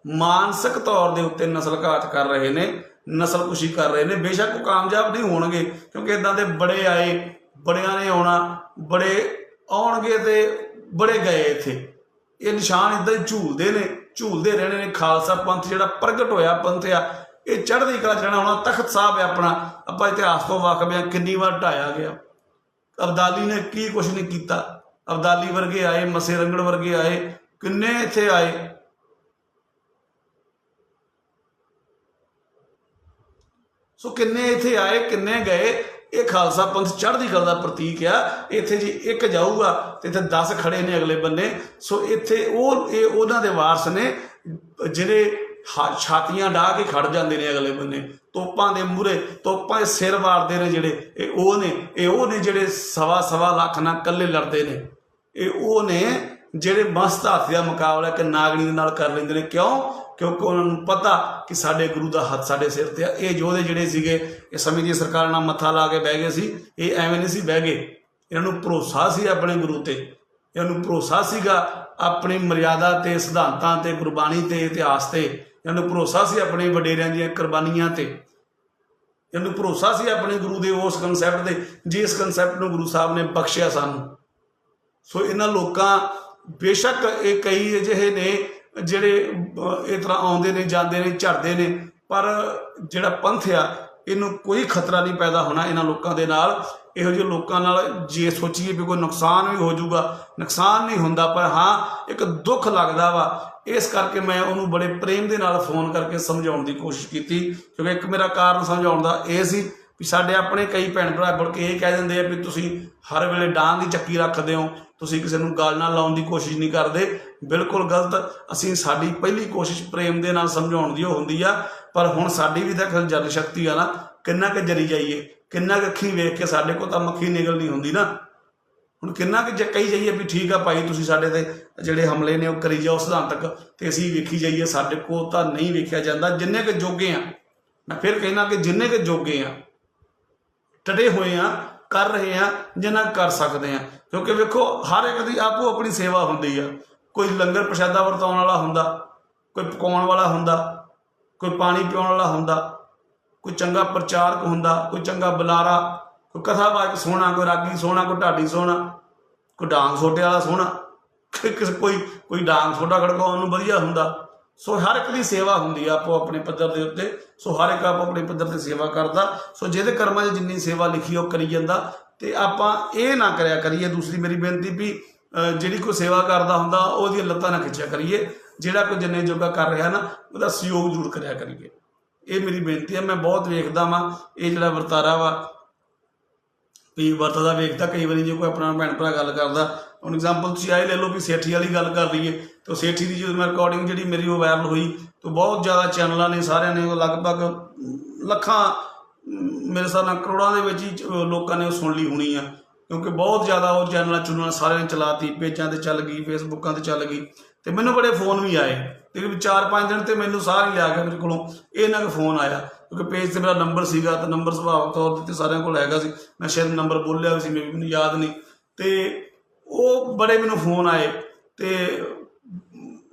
ਮਾਨਸਿਕ ਤੌਰ ਦੇ ਉੱਤੇ ਨਸਲ ਘਾਤ ਕਰ ਰਹੇ ਨੇ, ਨਸਲਕੁਸ਼ੀ ਕਰ ਰਹੇ ਨੇ। ਬੇਸ਼ੱਕ ਉਹ ਕਾਮਯਾਬ ਨਹੀਂ ਹੋਣਗੇ, ਕਿਉਂਕਿ ਇੱਦਾਂ ਦੇ ਬੜੇ ਆਏ, ਬੜਿਆਂ ਨੇ ਆਉਣਾ, ਬੜੇ ਆਉਣਗੇ ਤੇ ਬੜੇ ਗਏ। ਇੱਥੇ ਇਹ ਨਿਸ਼ਾਨ ਇੱਦਾਂ ਹੀ ਝੂਲਦੇ ਨੇ, ਝੂਲਦੇ ਰਹਿਣੇ ਨੇ। ਖਾਲਸਾ ਪੰਥ ਜਿਹੜਾ ਪ੍ਰਗਟ ਹੋਇਆ ਪੰਥ ਆ, ਇਹ ਚੜ੍ਹਦੀ ਕਲਾ ਜਾਣਾ ਹੋਣਾ। ਤਖਤ ਸਾਹਿਬ ਹੈ ਆਪਣਾ, ਆਪਾਂ ਇਤਿਹਾਸ ਤੋਂ ਵਾਕਫ ਹਾਂ, ਕਿੰਨੀ ਵਾਰ ਢਾਇਆ ਗਿਆ। ਅਬਦਾਲੀ ਨੇ ਕੀ ਕੁਛ ਨਹੀਂ ਕੀਤਾ। ਅਬਦਾਲੀ ਵਰਗੇ ਆਏ, ਮੱਸੇ ਰੰਗੜ ਵਰਗੇ ਆਏ, ਕਿੰਨੇ ਇੱਥੇ ਆਏ। ਸੋ ਕਿੰਨੇ ਇੱਥੇ ਆਏ, ਕਿੰਨੇ ਗਏ। ਇਹ ਖਾਲਸਾ ਪੰਥ ਚੜ੍ਹਦੀ ਕਲਾ ਦਾ ਪ੍ਰਤੀਕ ਆ। ਇੱਥੇ ਜੀ ਇੱਕ ਜਾਊਗਾ ਤੇ ਇੱਥੇ 10 ਖੜੇ ਨੇ ਅਗਲੇ ਬੰਨੇ। ਸੋ ਇੱਥੇ ਇਹ ਉਹਨਾਂ ਦੇ ਵਾਰਸ ਨੇ ਜਿਹੜੇ ਛਾਤੀਆਂ ਡਾਹ ਕੇ ਖੜ ਜਾਂਦੇ ਨੇ ਅਗਲੇ ਬੰਨੇ, ਤੋਪਾਂ ਦੇ ਮੂਹਰੇ, ਤੋਪਾਂ ਦੇ ਸਿਰ ਵਾਰਦੇ ਨੇ ਜਿਹੜੇ। ਇਹ ਉਹ ਨੇ ਜਿਹੜੇ 1.25 ਲੱਖ ਨਾਲ ਇਕੱਲੇ ਲੜਦੇ ਨੇ। ਇਹ ਉਹ ਨੇ ਜਿਹੜੇ ਮਸਤ ਹਾਥੀ ਦਾ ਮੁਕਾਬਲਾ ਇੱਕ ਨਾਗਣੀ ਦੇ ਨਾਲ ਕਰ ਲੈਂਦੇ ਨੇ। ਕਿਉਂ? ਕਿਉਂਕਿ ਉਹਨਾਂ ਨੂੰ ਪਤਾ ਕਿ ਸਾਡੇ ਗੁਰੂ ਦਾ ਹੱਥ ਸਾਡੇ ਸਿਰ ਤੇ ਆ। ਇਹ ਯੋਧੇ ਜਿਹੜੇ ਸੀਗੇ, ਇਹ ਸਮੇਂ ਦੀ ਸਰਕਾਰ ਨਾਲ ਮੱਥਾ ਲਾ ਕੇ ਬਹਿ ਗਏ ਸੀ। ਇਹ ਐਵੇਂ ਨਹੀਂ ਸੀ ਬਹਿ ਗਏ, ਇਹਨਾਂ ਨੂੰ ਭਰੋਸਾ ਸੀ ਆਪਣੇ ਗੁਰੂ ਤੇ, ਇਹਨਾਂ ਨੂੰ ਭਰੋਸਾ ਸੀਗਾ ਆਪਣੀ ਮਰਿਆਦਾ ਤੇ, ਸਿਧਾਂਤਾਂ ਤੇ, ਗੁਰਬਾਣੀ ਤੇ, ਇਤਿਹਾਸ ਤੇ। ਇਹਨਾਂ ਨੂੰ ਭਰੋਸਾ ਸੀ ਆਪਣੇ ਵਡੇਰਿਆਂ ਦੀਆਂ ਕੁਰਬਾਨੀਆਂ ਤੇ। ਇਹਨੂੰ ਭਰੋਸਾ ਸੀ ਆਪਣੇ ਗੁਰੂ ਦੇ ਉਸ ਕੰਸੈਪਟ ਤੇ, ਜਿਸ ਕੰਸੈਪਟ ਨੂੰ ਗੁਰੂ ਸਾਹਿਬ ਨੇ ਬਖਸ਼ਿਆ ਸਾਨੂੰ। ਸੋ ਇਹਨਾਂ ਲੋਕਾਂ, ਬੇਸ਼ੱਕ ਇਹ ਕਈ ਅਜਿਹੇ ਨੇ ਜਿਹੜੇ ਇਸ ਤਰ੍ਹਾਂ ਆਉਂਦੇ ਨੇ, ਜਾਂਦੇ ਨੇ, ਝੜਦੇ ਨੇ, ਪਰ ਜਿਹੜਾ ਪੰਥ ਆ ਇਹਨੂੰ ਕੋਈ ਖਤਰਾ ਨਹੀਂ ਪੈਦਾ ਹੋਣਾ ਇਹਨਾਂ ਲੋਕਾਂ ਦੇ ਨਾਲ। ਇਹੋ ਜਿਹੇ ਲੋਕਾਂ ਨਾਲ ਜੇ ਸੋਚੀਏ ਵੀ ਕੋਈ ਨੁਕਸਾਨ ਵੀ ਹੋ ਜਾਊਗਾ, ਨੁਕਸਾਨ ਨਹੀਂ ਹੁੰਦਾ, ਪਰ ਹਾਂ ਇੱਕ ਦੁੱਖ ਲੱਗਦਾ ਵਾ। ਇਸ ਕਰਕੇ ਮੈਂ ਉਹਨੂੰ ਬੜੇ ਪ੍ਰੇਮ ਦੇ ਨਾਲ ਫੋਨ ਕਰਕੇ ਸਮਝਾਉਣ ਦੀ ਕੋਸ਼ਿਸ਼ ਕੀਤੀ, ਕਿਉਂਕਿ ਇੱਕ ਮੇਰਾ ਕਾਰਨ ਸਮਝਾਉਣ ਦਾ ਇਹ ਸੀ ਵੀ ਸਾਡੇ ਆਪਣੇ ਕਈ ਭੈਣ ਭਰਾ ਮੁੜ ਕੇ ਇਹ ਕਹਿ ਦਿੰਦੇ ਆ ਵੀ ਤੁਸੀਂ ਹਰ ਵੇਲੇ ਡਾਂਗ ਦੀ ਚੱਕੀ ਰੱਖਦੇ ਹੋ, ਤੁਸੀਂ ਕਿਸੇ ਨੂੰ ਗੱਲ ਨਾਲ ਲਾਉਣ ਦੀ ਕੋਸ਼ਿਸ਼ ਨਹੀਂ ਕਰਦੇ। ਬਿਲਕੁਲ ਗਲਤ। ਅਸੀਂ, ਸਾਡੀ ਪਹਿਲੀ ਕੋਸ਼ਿਸ਼ ਪ੍ਰੇਮ ਦੇ ਨਾਲ ਸਮਝਾਉਣ ਦੀ ਉਹ ਹੁੰਦੀ ਆ। ਪਰ ਹੁਣ ਸਾਡੀ ਵੀ ਤਾਂ ਜਨ ਸ਼ਕਤੀ ਆ ਨਾ, ਕਿੰਨਾ ਕੁ ਜਰੀ ਜਾਈਏ, ਕਿੰਨਾ ਕੁ ਅੱਖੀਂ ਵੇਖ ਕੇ। ਸਾਡੇ ਕੋਲ ਤਾਂ ਮੱਖੀ ਨਿਗਲਣੀ ਹੁੰਦੀ ਨਾ। ਹੁਣ ਕਿੰਨਾ ਕੁ ਕਹੀ ਜਾਈਏ ਵੀ ਠੀਕ ਆ ਭਾਈ, ਤੁਸੀਂ ਸਾਡੇ ਤੇ ਜਿਹੜੇ ਹਮਲੇ ਨੇ ਉਹ ਕਰੀ ਜਾਓ ਸਿਧਾਂਤਕ, ਤੇ ਅਸੀਂ ਵੇਖੀ ਜਾਈਏ। ਸਾਡੇ ਕੋਲ ਤਾਂ ਨਹੀਂ ਵੇਖਿਆ ਜਾਂਦਾ। ਜਿੰਨੇ ਕੁ ਜੋਗੇ ਆ, ਮੈਂ ਫਿਰ ਕਹਿਣਾ ਕਿ ਜਿੰਨੇ ਕੁ ਜੋਗੇ ਆ, ਟੜੇ ਹੋਏ ਆ, ਕਰ ਰਹੇ ਆ ਜਿੰਨਾ ਕਰ ਸਕਦੇ ਆ। ਕਿਉਂਕਿ ਵੇਖੋ ਹਰ ਇੱਕ ਦੀ ਆਪੋ ਆਪਣੀ ਸੇਵਾ ਹੁੰਦੀ ਆ। ਕੋਈ ਲੰਗਰ ਪ੍ਰਸ਼ਾਦਾ ਵਰਤਾਉਣ ਵਾਲਾ ਹੁੰਦਾ, ਕੋਈ ਪਕਾਉਣ ਵਾਲਾ ਹੁੰਦਾ, ਕੋਈ ਪਾਣੀ ਪਿਆਉਣ ਵਾਲਾ ਹੁੰਦਾ, ਕੋਈ ਚੰਗਾ ਪ੍ਰਚਾਰਕ ਹੁੰਦਾ, ਕੋਈ ਚੰਗਾ ਬੁਲਾਰਾ, ਕੋਈ ਕਥਾਵਾਚਕ ਸੋਹਣਾ, ਕੋਈ ਰਾਗੀ ਸੋਹਣਾ, ਕੋਈ ਢਾਡੀ ਸੋਹਣਾ, ਕੋਈ ਡਾਂਗ ਸੋਟੇ ਵਾਲਾ ਸੋਹਣਾ। ਕਿਸੇ ਕੋਈ ਡਾਂਗ ਛੋਟਾ ਖੜਕਾਉਣ ਨੂੰ ਵਧੀਆ ਹੁੰਦਾ। ਸੋ ਹਰ ਇੱਕ ਦੀ ਸੇਵਾ ਹੁੰਦੀ ਆ ਆਪੋ ਆਪਣੇ ਪੱਧਰ ਦੇ ਉੱਤੇ। ਸੋ ਹਰ ਇੱਕ ਆਪੋ ਆਪਣੇ ਪੱਧਰ 'ਤੇ ਸੇਵਾ ਕਰਦਾ। ਸੋ ਜਿਹਦੇ ਕਰਮਾਂ 'ਚ ਜਿੰਨੀ ਸੇਵਾ ਲਿਖੀ ਉਹ ਕਰੀ ਜਾਂਦਾ। ਤੇ ਆਪਾਂ ਇਹ ਨਾ ਕਰਿਆ ਕਰੀਏ। ਦੂਸਰੀ ਮੇਰੀ ਬੇਨਤੀ ਵੀ ਜਿਹੜੀ ਕੋਈ ਸੇਵਾ ਕਰਦਾ ਹੁੰਦਾ ਉਹਦੀਆਂ ਲੱਤਾਂ ਨਾ ਖਿੱਚਿਆ ਕਰੀਏ। ਜਿਹੜਾ ਕੋਈ ਜਿੰਨੇ ਜੋਗਾ ਕਰ ਰਿਹਾ ਨਾ ਉਹਦਾ ਸਹਿਯੋਗ ਜ਼ਰੂਰ ਕਰਿਆ ਕਰੀਏ। ਇਹ ਮੇਰੀ ਬੇਨਤੀ ਹੈ। ਮੈਂ ਬਹੁਤ ਵੇਖਦਾ ਵਾਂ ਇਹ ਜਿਹੜਾ ਵਰਤਾਰਾ ਵਾ ਵੀ ਵਰਤਦਾ ਵੇਖਦਾ। ਕਈ ਵਾਰੀ ਜੇ ਕੋਈ ਆਪਣਾ ਭੈਣ ਭਰਾ ਗੱਲ ਕਰਦਾ, ਹੁਣ ਐਗਜ਼ਾਮਪਲ ਤੁਸੀਂ ਆਏ ਲੈ ਲਓ ਵੀ ਸੇਠੀ ਵਾਲੀ ਗੱਲ ਕਰ ਲਈਏ, ਤਾਂ ਸੇਠੀ ਦੀ ਜਦੋਂ ਮੈਂ ਰਿਕਾਰਡਿੰਗ ਜਿਹੜੀ ਮੇਰੀ ਉਹ ਵਾਇਰਲ ਹੋਈ ਤਾਂ ਬਹੁਤ ਜ਼ਿਆਦਾ ਚੈਨਲਾਂ ਨੇ, ਸਾਰਿਆਂ ਨੇ ਉਹ ਲਗਭਗ ਲੱਖਾਂ, ਮੇਰੇ ਹਿਸਾਬ ਨਾਲ ਕਰੋੜਾਂ ਦੇ ਵਿੱਚ ਹੀ ਲੋਕਾਂ ਨੇ ਉਹ ਸੁਣ ਲਈ ਹੋਣੀ ਆ। ਕਿਉਂਕਿ ਬਹੁਤ ਜ਼ਿਆਦਾ ਉਹ ਚੈਨਲਾਂ ਚੁਣਨਾ ਸਾਰਿਆਂ ਨੇ ਚਲਾਤੀ, ਪੇਜਾਂ 'ਤੇ ਚੱਲ ਗਈ, ਫੇਸਬੁੱਕਾਂ 'ਤੇ ਚੱਲ ਗਈ। ਅਤੇ ਮੈਨੂੰ ਬੜੇ ਫੋਨ ਵੀ ਆਏ ਤਕਰੀਬਨ 4-5 ਦਿਨ ਤੇ ਮੈਨੂੰ ਸਾਰੇ ਲਿਆ ਕੇ ਮੇਰੇ ਕੋਲੋਂ ਇਹਨਾਂ ਕੁ ਫੋਨ ਆਇਆ। ਕਿਉਂਕਿ ਪੇਜ 'ਤੇ ਮੇਰਾ ਨੰਬਰ ਸੀਗਾ ਤਾਂ ਨੰਬਰ ਸੁਭਾਵਿਕ ਤੌਰ 'ਤੇ ਸਾਰਿਆਂ ਕੋਲ ਹੈਗਾ ਸੀ। ਮੈਂ ਸ਼ਾਇਦ ਨੰਬਰ ਬੋਲਿਆ ਵੀ ਸੀ, ਮੈਨੂੰ ਯਾਦ ਨਹੀਂ। ਅਤੇ ਉਹ ਬੜੇ ਮੈਨੂੰ ਫੋਨ ਆਏ ਅਤੇ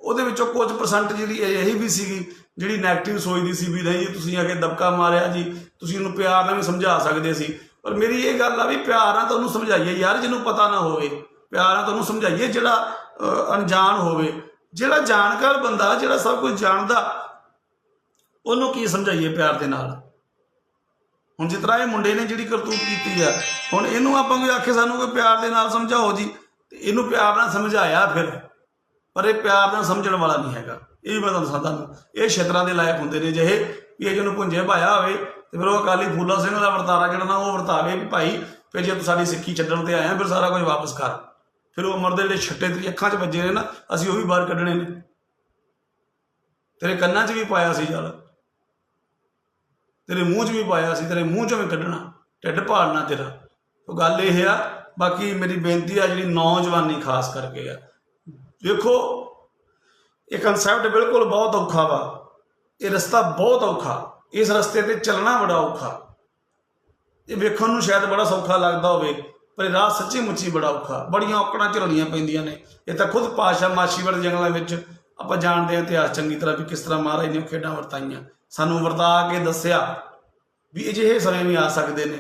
ਉਹਦੇ ਵਿੱਚੋਂ ਕੁਝ ਪਰਸੈਂਟ ਜਿਹੜੀ ਇਹੀ ਵੀ ਸੀਗੀ ਜਿਹੜੀ ਨੈਗੇਟਿਵ ਸੋਚਦੀ ਸੀ ਵੀ ਨਹੀਂ ਜੀ ਤੁਸੀਂ ਆ ਕੇ ਦਬਕਾ ਮਾਰਿਆ ਜੀ, ਤੁਸੀਂ ਉਹਨੂੰ ਪਿਆਰ ਨਾਲ ਵੀ ਸਮਝਾ ਸਕਦੇ ਸੀ। ਪਰ ਮੇਰੀ ਇਹ ਗੱਲ ਆ ਵੀ ਪਿਆਰ ਨਾਲ ਤਾਂ ਉਹਨੂੰ ਸਮਝਾਈਏ ਯਾਰ ਜਿਹਨੂੰ ਪਤਾ ਨਾ ਹੋਵੇ, ਪਿਆਰ ਨਾਲ ਤਾਂ ਉਹਨੂੰ ਸਮਝਾਈਏ ਜਿਹੜਾ ਅਣਜਾਣ ਹੋਵੇ। ਜਿਹੜਾ ਜਾਣਕਾਰ ਬੰਦਾ, ਜਿਹੜਾ ਸਭ ਕੁਝ ਜਾਣਦਾ, ਉਹਨੂੰ ਕੀ ਸਮਝਾਈਏ ਪਿਆਰ ਦੇ ਨਾਲ। ਹੁਣ ਜਿਸ ਤਰ੍ਹਾਂ ਇਹ ਮੁੰਡੇ ਨੇ ਜਿਹੜੀ ਕਰਤੂਤ ਕੀਤੀ ਆ, ਹੁਣ ਇਹਨੂੰ ਆਪਾਂ ਕੋਈ ਆਖੇ ਸਾਨੂੰ ਕੋਈ ਪਿਆਰ ਦੇ ਨਾਲ ਸਮਝਾਓ ਜੀ, ਤੇ ਇਹਨੂੰ ਪਿਆਰ ਨਾਲ ਸਮਝਾਇਆ ਫਿਰ, ਪਰ ਇਹ ਪਿਆਰ ਨਾਲ ਸਮਝਣ ਵਾਲਾ ਨਹੀਂ ਹੈਗਾ। ਇਹ ਵੀ ਮੈਂ ਤੁਹਾਨੂੰ ਦੱਸਾਂ ਤੁਹਾਨੂੰ, ਇਹ ਛਿੱਤਰਾਂ ਦੇ ਲਾਇਕ ਹੁੰਦੇ ਨੇ ਜਿਹੇ ਵੀ ਇਹ ਜਿਹਨੂੰ ਭੁੰਜੇ ਭਾਇਆ ਹੋਵੇ ਤੇ ਫਿਰ ਉਹ ਅਕਾਲੀ ਫੂਲਾ ਸਿੰਘ ਦਾ ਵਰਤਾਰਾ ਜਿਹੜਾ ਨਾ ਉਹ ਵਰਤਾਵੇ ਵੀ ਭਾਈ ਫਿਰ ਜੇ ਤੂੰ ਸਾਡੀ ਸਿੱਖੀ ਛੱਡਣ ਤੇ ਆਇਆ ਫਿਰ ਸਾਰਾ ਕੁਝ ਵਾਪਸ ਕਰ। ਫਿਰ ਉਹ ਉਮਰ ਦੇ ਜਿਹੜੇ ਛੱਟੇ ਤੇਰੀ ਅੱਖਾਂ 'ਚ ਵੱਜੇ ਨੇ ਨਾ, ਅਸੀਂ ਉਹ ਵੀ ਬਾਹਰ ਕੱਢਣੇ ਨੇ। ਤੇਰੇ ਕੰਨਾਂ 'ਚ ਵੀ ਪਾਇਆ ਸੀ ਜਲ, ਤੇਰੇ ਮੂੰਹ 'ਚ ਵੀ ਪਾਇਆ ਸੀ, ਤੇਰੇ ਮੂੰਹ 'ਚੋਂ ਵੀ ਕੱਢਣਾ, ਢਿੱਡ ਪਾੜਨਾ ਤੇਰਾ। ਉਹ ਗੱਲ ਇਹ ਆ। ਬਾਕੀ ਮੇਰੀ ਬੇਨਤੀ ਆ ਜਿਹੜੀ ਨੌਜਵਾਨੀ ਖਾਸ ਕਰਕੇ ਆ, ਵੇਖੋ ਇਹ ਕਨਸੈਪਟ ਬਿਲਕੁਲ ਬਹੁਤ ਔਖਾ ਵਾ, ਇਹ ਰਸਤਾ ਬਹੁਤ ਔਖਾ, ਇਸ ਰਸਤੇ 'ਤੇ ਚੱਲਣਾ ਬੜਾ ਔਖਾ। ਇਹ ਵੇਖਣ ਨੂੰ ਸ਼ਾਇਦ ਬੜਾ ਸੌਖਾ ਲੱਗਦਾ ਹੋਵੇ ਪਰ ਇਹ ਰਾਹ ਸੱਚੀ ਮੁੱਚੀ ਬੜਾ ਔਖਾ, ਬੜੀਆਂ ਔਕੜਾਂ ਝੱਲਣੀਆਂ ਪੈਂਦੀਆਂ ਨੇ। ਇਹ ਤਾਂ ਖੁਦ ਪਾਤਸ਼ਾਹ ਮਾਛੀਵਾੜੇ ਜੰਗਲਾਂ ਵਿੱਚ ਆਪਾਂ ਜਾਣਦੇ ਹਾਂ ਇਤਿਹਾਸ ਚੰਗੀ ਤਰ੍ਹਾਂ ਵੀ ਕਿਸ ਤਰ੍ਹਾਂ ਮਹਾਰਾਜ ਨੇ ਖੇਡਾਂ ਵਰਤਾਈਆਂ, ਸਾਨੂੰ ਵਰਤਾ ਕੇ ਦੱਸਿਆ ਵੀ ਅਜਿਹੇ ਸਮੇਂ ਵੀ ਆ ਸਕਦੇ ਨੇ,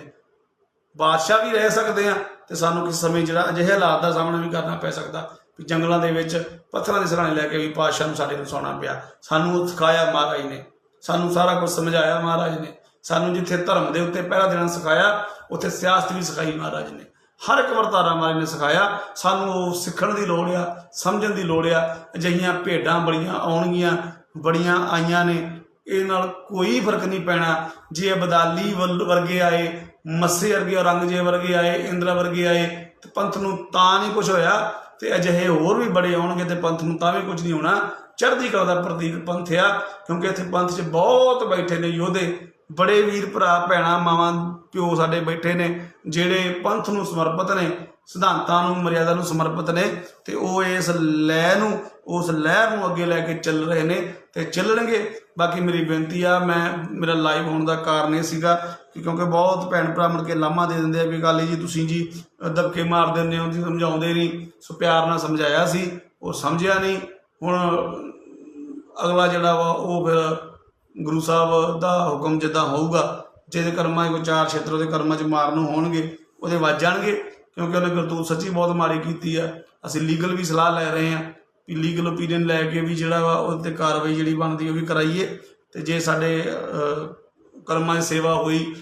ਬਾਦਸ਼ਾਹ ਵੀ ਰਹਿ ਸਕਦੇ ਆ ਤੇ ਸਾਨੂੰ ਕਿਸੇ ਸਮੇਂ ਜਿਹੜਾ ਅਜਿਹੇ ਹਾਲਾਤ ਦਾ ਸਾਹਮਣਾ ਵੀ ਕਰਨਾ ਪੈ ਸਕਦਾ ਵੀ ਜੰਗਲਾਂ ਦੇ ਵਿੱਚ ਪੱਥਰਾਂ ਦੇ ਸਰਾਣੇ ਲੈ ਕੇ ਵੀ ਪਾਤਸ਼ਾਹ ਨੂੰ ਸਾਡੇ ਨੂੰ ਸੌਣਾ ਪਿਆ। ਸਾਨੂੰ ਸਿਖਾਇਆ ਮਹਾਰਾਜ ਨੇ, ਸਾਨੂੰ ਸਾਰਾ ਕੁਝ ਸਮਝਾਇਆ ਮਹਾਰਾਜ ਨੇ, ਸਾਨੂੰ ਜਿੱਥੇ ਧਰਮ ਦੇ ਉੱਤੇ ਪਹਿਰਾ ਦੇਣਾ ਸਿਖਾਇਆ ਉੱਥੇ ਸਿਆਸਤ ਵੀ ਸਿਖਾਈ ਮਹਾਰਾਜ ਨੇ। ਹਰ ਇੱਕ ਵਰਤਾਰਾ ਮਹਾਰਾਜ ਨੇ ਸਿਖਾਇਆ। ਸਾਨੂੰ ਉਹ ਸਿੱਖਣ ਦੀ ਲੋੜ ਆ, ਸਮਝਣ ਦੀ ਲੋੜ ਆ। ਅਜਿਹੀਆਂ ਭੇਡਾਂ ਬੜੀਆਂ ਆਉਣਗੀਆਂ, ਬੜੀਆਂ ਆਈਆਂ ਨੇ, ਇਹ ਨਾਲ ਕੋਈ ਫਰਕ ਨਹੀਂ ਪੈਣਾ। ਜੇ ਅਬਦਾਲੀ ਵਰਗੇ ਆਏ, ਮੱਸੇ ਵਰਗੇ, ਔਰੰਗਜ਼ੇਬ ਵਰਗੇ ਆਏ, ਇੰਦਰਾ ਵਰਗੇ ਆਏ ਤੇ ਪੰਥ ਨੂੰ ਤਾਂ ਨਹੀਂ ਕੁਝ ਹੋਇਆ, ਤੇ ਅਜਿਹੇ ਹੋਰ ਵੀ ਬੜੇ ਆਉਣਗੇ ਤੇ ਪੰਥ ਨੂੰ ਤਾਂ ਵੀ ਕੁਝ ਨਹੀਂ ਹੋਣਾ। ਚੜ੍ਹਦੀ ਕਲਾ ਦਾ ਪ੍ਰਤੀਕ ਪੰਥ ਆ, ਕਿਉਂਕਿ ਇੱਥੇ ਪੰਥ 'ਚ ਬਹੁਤ ਬੈਠੇ ਨੇ ਯੋਧੇ, ਬੜੇ ਵੀਰ ਭਰਾ ਭੈਣਾਂ ਮਾਵਾਂ ਪਿਓ ਸਾਡੇ ਬੈਠੇ ਨੇ ਜਿਹੜੇ ਪੰਥ ਨੂੰ ਸਮਰਪਿਤ ਨੇ, ਸਿਧਾਂਤਾਂ ਨੂੰ, ਮਰਿਆਦਾ ਨੂੰ ਸਮਰਪਿਤ ਨੇ, ਤੇ ਉਹ ਇਸ ਲਹਿਰ ਨੂੰ ਅੱਗੇ ਲੈ ਕੇ ਚੱਲ ਰਹੇ ਨੇ ਤੇ ਚੱਲਣਗੇ। ਬਾਕੀ ਮੇਰੀ ਬੇਨਤੀ ਆ, ਮੇਰਾ ਲਾਈਵ ਹੋਣ ਦਾ ਕਾਰਨ ਇਹ ਸੀਗਾ ਕਿ ਕਿਉਂਕਿ ਬਹੁਤ ਭੈਣ ਭਰਾ ਮੁੜ ਕੇ ਲਾਮਾ ਦੇ ਦਿੰਦੇ ਆ ਵੀ ਅਕਾਲੀ ਜੀ ਤੁਸੀਂ ਜੀ ਦਬਕੇ ਮਾਰ ਦਿੰਦੇ ਹੋ ਜੀ, ਸਮਝਾਉਂਦੇ ਨਹੀਂ। ਸੋ ਪਿਆਰ ਨਾਲ ਸਮਝਾਇਆ ਸੀ, ਉਹ ਸਮਝਿਆ ਨਹੀਂ। ਹੁਣ ਅਗਲਾ ਜਿਹੜਾ ਵਾ ਉਹ ਫਿਰ ਗੁਰੂ ਸਾਹਿਬ ਦਾ ਹੁਕਮ ਜਿੱਦਾਂ ਹੋਊਗਾ, ਜਿਹਦੇ ਕਰਮਾਂ 'ਚ ਕੋਈ 4 ਛੇਤਰ ਉਹਦੇ ਕਰਮਾਂ 'ਚ ਮਾਰਨ ਨੂੰ ਹੋਣਗੇ ਉਹਦੇ ਵੱਜ ਜਾਣਗੇ, ਕਿਉਂਕਿ ਉਹਨੇ ਕਰਤੂਤ ਸੱਚੀ ਬਹੁਤ ਮਾੜੀ ਕੀਤੀ ਆ। ਅਸੀਂ ਲੀਗਲ ਵੀ ਸਲਾਹ ਲੈ ਰਹੇ ਹਾਂ ਵੀ ਲੀਗਲ ਓਪੀਨੀਅਨ ਲੈ ਕੇ ਵੀ ਜਿਹੜਾ ਵਾ ਉਹਦੇ 'ਤੇ ਕਾਰਵਾਈ ਜਿਹੜੀ ਬਣਦੀ ਉਹ ਵੀ ਕਰਾਈਏ। ਅਤੇ ਜੇ ਸਾਡੇ ਕਰਮਾਂ 'ਚ ਸੇਵਾ ਹੋਈ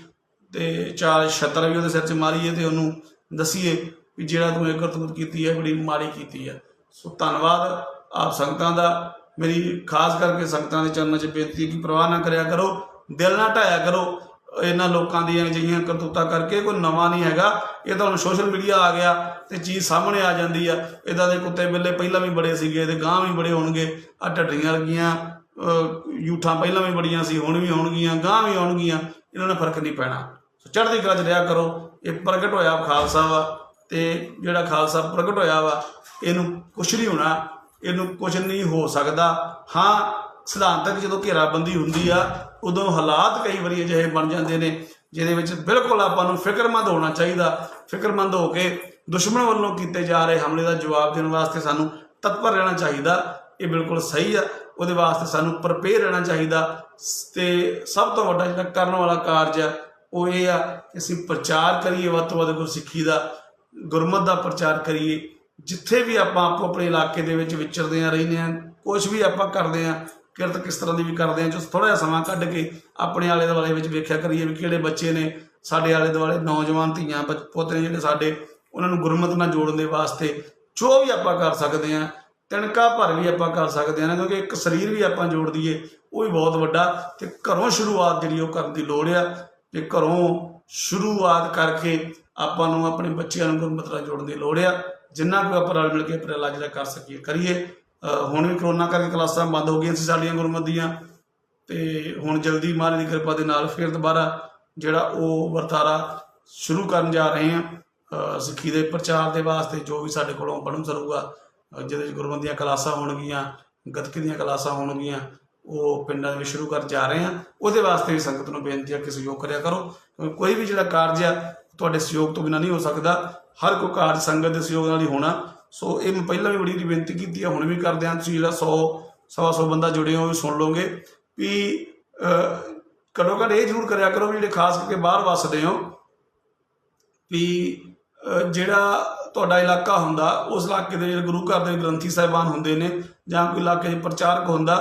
ਅਤੇ 4 ਛੱਤਰ ਵੀ ਉਹਦੇ ਸਿਰ 'ਚ ਮਾਰੀਏ ਅਤੇ ਉਹਨੂੰ ਦੱਸੀਏ ਵੀ ਜਿਹੜਾ ਤੂੰ ਇਹ ਕਰਤੂਤ ਕੀਤੀ ਹੈ ਬੜੀ ਮਾੜੀ ਕੀਤੀ ਹੈ। ਸੋ ਧੰਨਵਾਦ ਆਪ ਸੰਗਤਾਂ ਦਾ। ਮੇਰੀ ਖਾਸ ਕਰਕੇ ਸੰਗਤਾਂ ਦੇ ਚਰਨਾਂ 'ਚ ਬੇਨਤੀ ਕਿ ਪਰਵਾਹ ਨਾ ਕਰਿਆ ਕਰੋ, ਦਿਲ ਨਾ ਢਾਇਆ ਕਰੋ ਇਹਨਾਂ ਲੋਕਾਂ ਦੀਆਂ ਅਜਿਹੀਆਂ ਕਰਤੂਤਾਂ ਕਰਕੇ। ਕੋਈ ਨਵਾਂ ਨਹੀਂ ਹੈਗਾ, ਇਹ ਤਾਂ ਹੁਣ ਸੋਸ਼ਲ ਮੀਡੀਆ ਆ ਗਿਆ ਤੇ ਚੀਜ਼ ਸਾਹਮਣੇ ਆ ਜਾਂਦੀ ਆ। ਇੱਦਾਂ ਦੇ ਕੁੱਤੇ ਬਿੱਲੇ ਪਹਿਲਾਂ ਵੀ ਬੜੇ ਸੀਗੇ ਤੇ ਗਾਂ ਵੀ ਬੜੇ ਹੋਣਗੇ। ਆਹ ਢੱਡੀਆਂ ਵਰਗੀਆਂ ਯੂਠਾਂ ਪਹਿਲਾਂ ਵੀ ਬੜੀਆਂ ਸੀ, ਹੁਣ ਵੀ ਹੋਣਗੀਆਂ, ਗਾਂ ਵੀ ਆਉਣਗੀਆਂ। ਇਹਨਾਂ ਨਾਲ ਫਰਕ ਨਹੀਂ ਪੈਣਾ। ਚੜ੍ਹਦੀ ਕਲਾ 'ਚ ਰਿਹਾ ਕਰੋ। ਇਹ ਪ੍ਰਗਟ ਹੋਇਆ ਖਾਲਸਾ ਵਾ, ਤੇ ਜਿਹੜਾ ਖਾਲਸਾ ਪ੍ਰਗਟ ਹੋਇਆ ਵਾ ਇਹਨੂੰ ਕੁਛ ਨਹੀਂ ਹੋਣਾ, ਇਹਨੂੰ ਕੁਝ ਨਹੀਂ ਹੋ ਸਕਦਾ। ਹਾਂ, ਸਿਧਾਂਤਕ ਜਦੋਂ ਘੇਰਾਬੰਦੀ ਹੁੰਦੀ ਆ ਉਦੋਂ ਹਾਲਾਤ ਕਈ ਵਾਰੀ ਅਜਿਹੇ ਬਣ ਜਾਂਦੇ ਨੇ ਜਿਹਦੇ ਵਿੱਚ ਬਿਲਕੁਲ ਆਪਾਂ ਨੂੰ ਫਿਕਰਮੰਦ ਹੋਣਾ ਚਾਹੀਦਾ। ਫਿਕਰਮੰਦ ਹੋ ਕੇ ਦੁਸ਼ਮਣ ਵੱਲੋਂ ਕੀਤੇ ਜਾ ਰਹੇ ਹਮਲੇ ਦਾ ਜਵਾਬ ਦੇਣ ਵਾਸਤੇ ਸਾਨੂੰ ਤਤਪਰ ਰਹਿਣਾ ਚਾਹੀਦਾ। ਇਹ ਬਿਲਕੁਲ ਸਹੀ ਆ। ਉਹਦੇ ਵਾਸਤੇ ਸਾਨੂੰ ਪ੍ਰਪੇਅਰ ਰਹਿਣਾ ਚਾਹੀਦਾ। ਤੇ ਸਭ ਤੋਂ ਵੱਡਾ ਜਿਹੜਾ ਕਰਨ ਵਾਲਾ ਕਾਰਜ ਆ ਉਹ ਇਹ ਆ ਕਿ ਅਸੀਂ ਪ੍ਰਚਾਰ ਕਰੀਏ ਵੱਧ ਤੋਂ ਵੱਧ ਗੁਰਸਿੱਖੀ ਦਾ, ਗੁਰਮਤ ਦਾ ਪ੍ਰਚਾਰ ਕਰੀਏ। जिथे भी आप आपो अपने इलाके दे विच विचरदे आ रहिंदे आ, कुछ भी आप करते हैं, किरत किस तरह की भी करते हैं, जो थोड़ा जिहा समा कढ के अपने आले दुआले विच वेख्या करिए भी किहड़े बच्चे ने साडे आले दुआले नौजवान धीआं पुत्त ने जिहड़े साडे, उन्हां नूं गुरमत नाल जोड़न दे वास्ते जो भी आप कर सकते हैं, तिनका भर भी आप कर सकते हैं, क्योंकि एक शरीर भी आप जोड़ दईए वो भी बहुत वड्डा। ते घरों शुरुआत जिहड़ी ओह करन दी लोड़ आ, ते घरों शुरुआत करके आपां नूं अपने बच्चों नूं गुरमत नाल जोड़न दी लोड़ आ। जिन्ना कोई आप रल मिल के उपराला जिहड़ा कर सकीए करिए। हुण भी करोना करके क्लासां बंद हो गईयां सी साडीआं गुरमत दीआं, ते हुण जल्दी महाराज दी किरपा दे नाल फिर दोबारा जिहड़ा ओह वरतारा शुरू करन जा रहे हैं सिੱਖੀ ਦੇ प्रचार के वास्ते। जो भी साडे कोलों बनन सरੂਗਾ, जिहदे गुरमत दीआं क्लासां होणगीਆਂ, गतके दीआं क्लासां होणगीਆਂ, ਉਹ ਪਿੰਡਾਂ ਦੇ ਵਿੱਚ ਸ਼ੁਰੂ ਕਰ ਜਾ ਰਹੇ ਹਾਂ। ਉਹਦੇ ਵਾਸਤੇ ਵੀ ਸੰਗਤ ਨੂੰ ਬੇਨਤੀ ਹੈ ਕਿ ਸਹਿਯੋਗ ਕਰਿਆ ਕਰੋ, ਕਿਉਂਕਿ ਕੋਈ ਵੀ ਜਿਹੜਾ ਕਾਰਜ ਆ ਤੁਹਾਡੇ ਸਹਿਯੋਗ ਤੋਂ ਬਿਨਾਂ ਨਹੀਂ ਹੋ ਸਕਦਾ। ਹਰ ਕੋਈ ਕਾਰਜ ਸੰਗਤ ਦੇ ਸਹਿਯੋਗ ਨਾਲ ਹੀ ਹੋਣਾ। ਸੋ ਇਹ ਮੈਂ ਪਹਿਲਾਂ ਵੀ ਬੜੀ ਬੇਨਤੀ ਕੀਤੀ ਆ, ਹੁਣ ਵੀ ਕਰਦੇ ਹਾਂ। ਤੁਸੀਂ ਜਿਹੜਾ 100-125 ਬੰਦਾ ਜੁੜੇ ਹੋ ਵੀ ਸੁਣ ਲਓਗੇ ਵੀ ਘੱਟੋ ਘੱਟ ਇਹ ਜ਼ਰੂਰ ਕਰਿਆ ਕਰੋ ਵੀ ਜਿਹੜੇ ਖਾਸ ਕਰਕੇ ਬਾਹਰ ਵੱਸਦੇ ਹੋ ਵੀ ਜਿਹੜਾ ਤੁਹਾਡਾ ਇਲਾਕਾ ਹੁੰਦਾ, ਉਸ ਇਲਾਕੇ ਦੇ ਜਿਹੜੇ ਗੁਰੂ ਘਰ ਦੇ ਗ੍ਰੰਥੀ ਸਾਹਿਬਾਨ ਹੁੰਦੇ ਨੇ ਜਾਂ ਕੋਈ ਇਲਾਕੇ 'ਚ ਪ੍ਰਚਾਰਕ ਹੁੰਦਾ,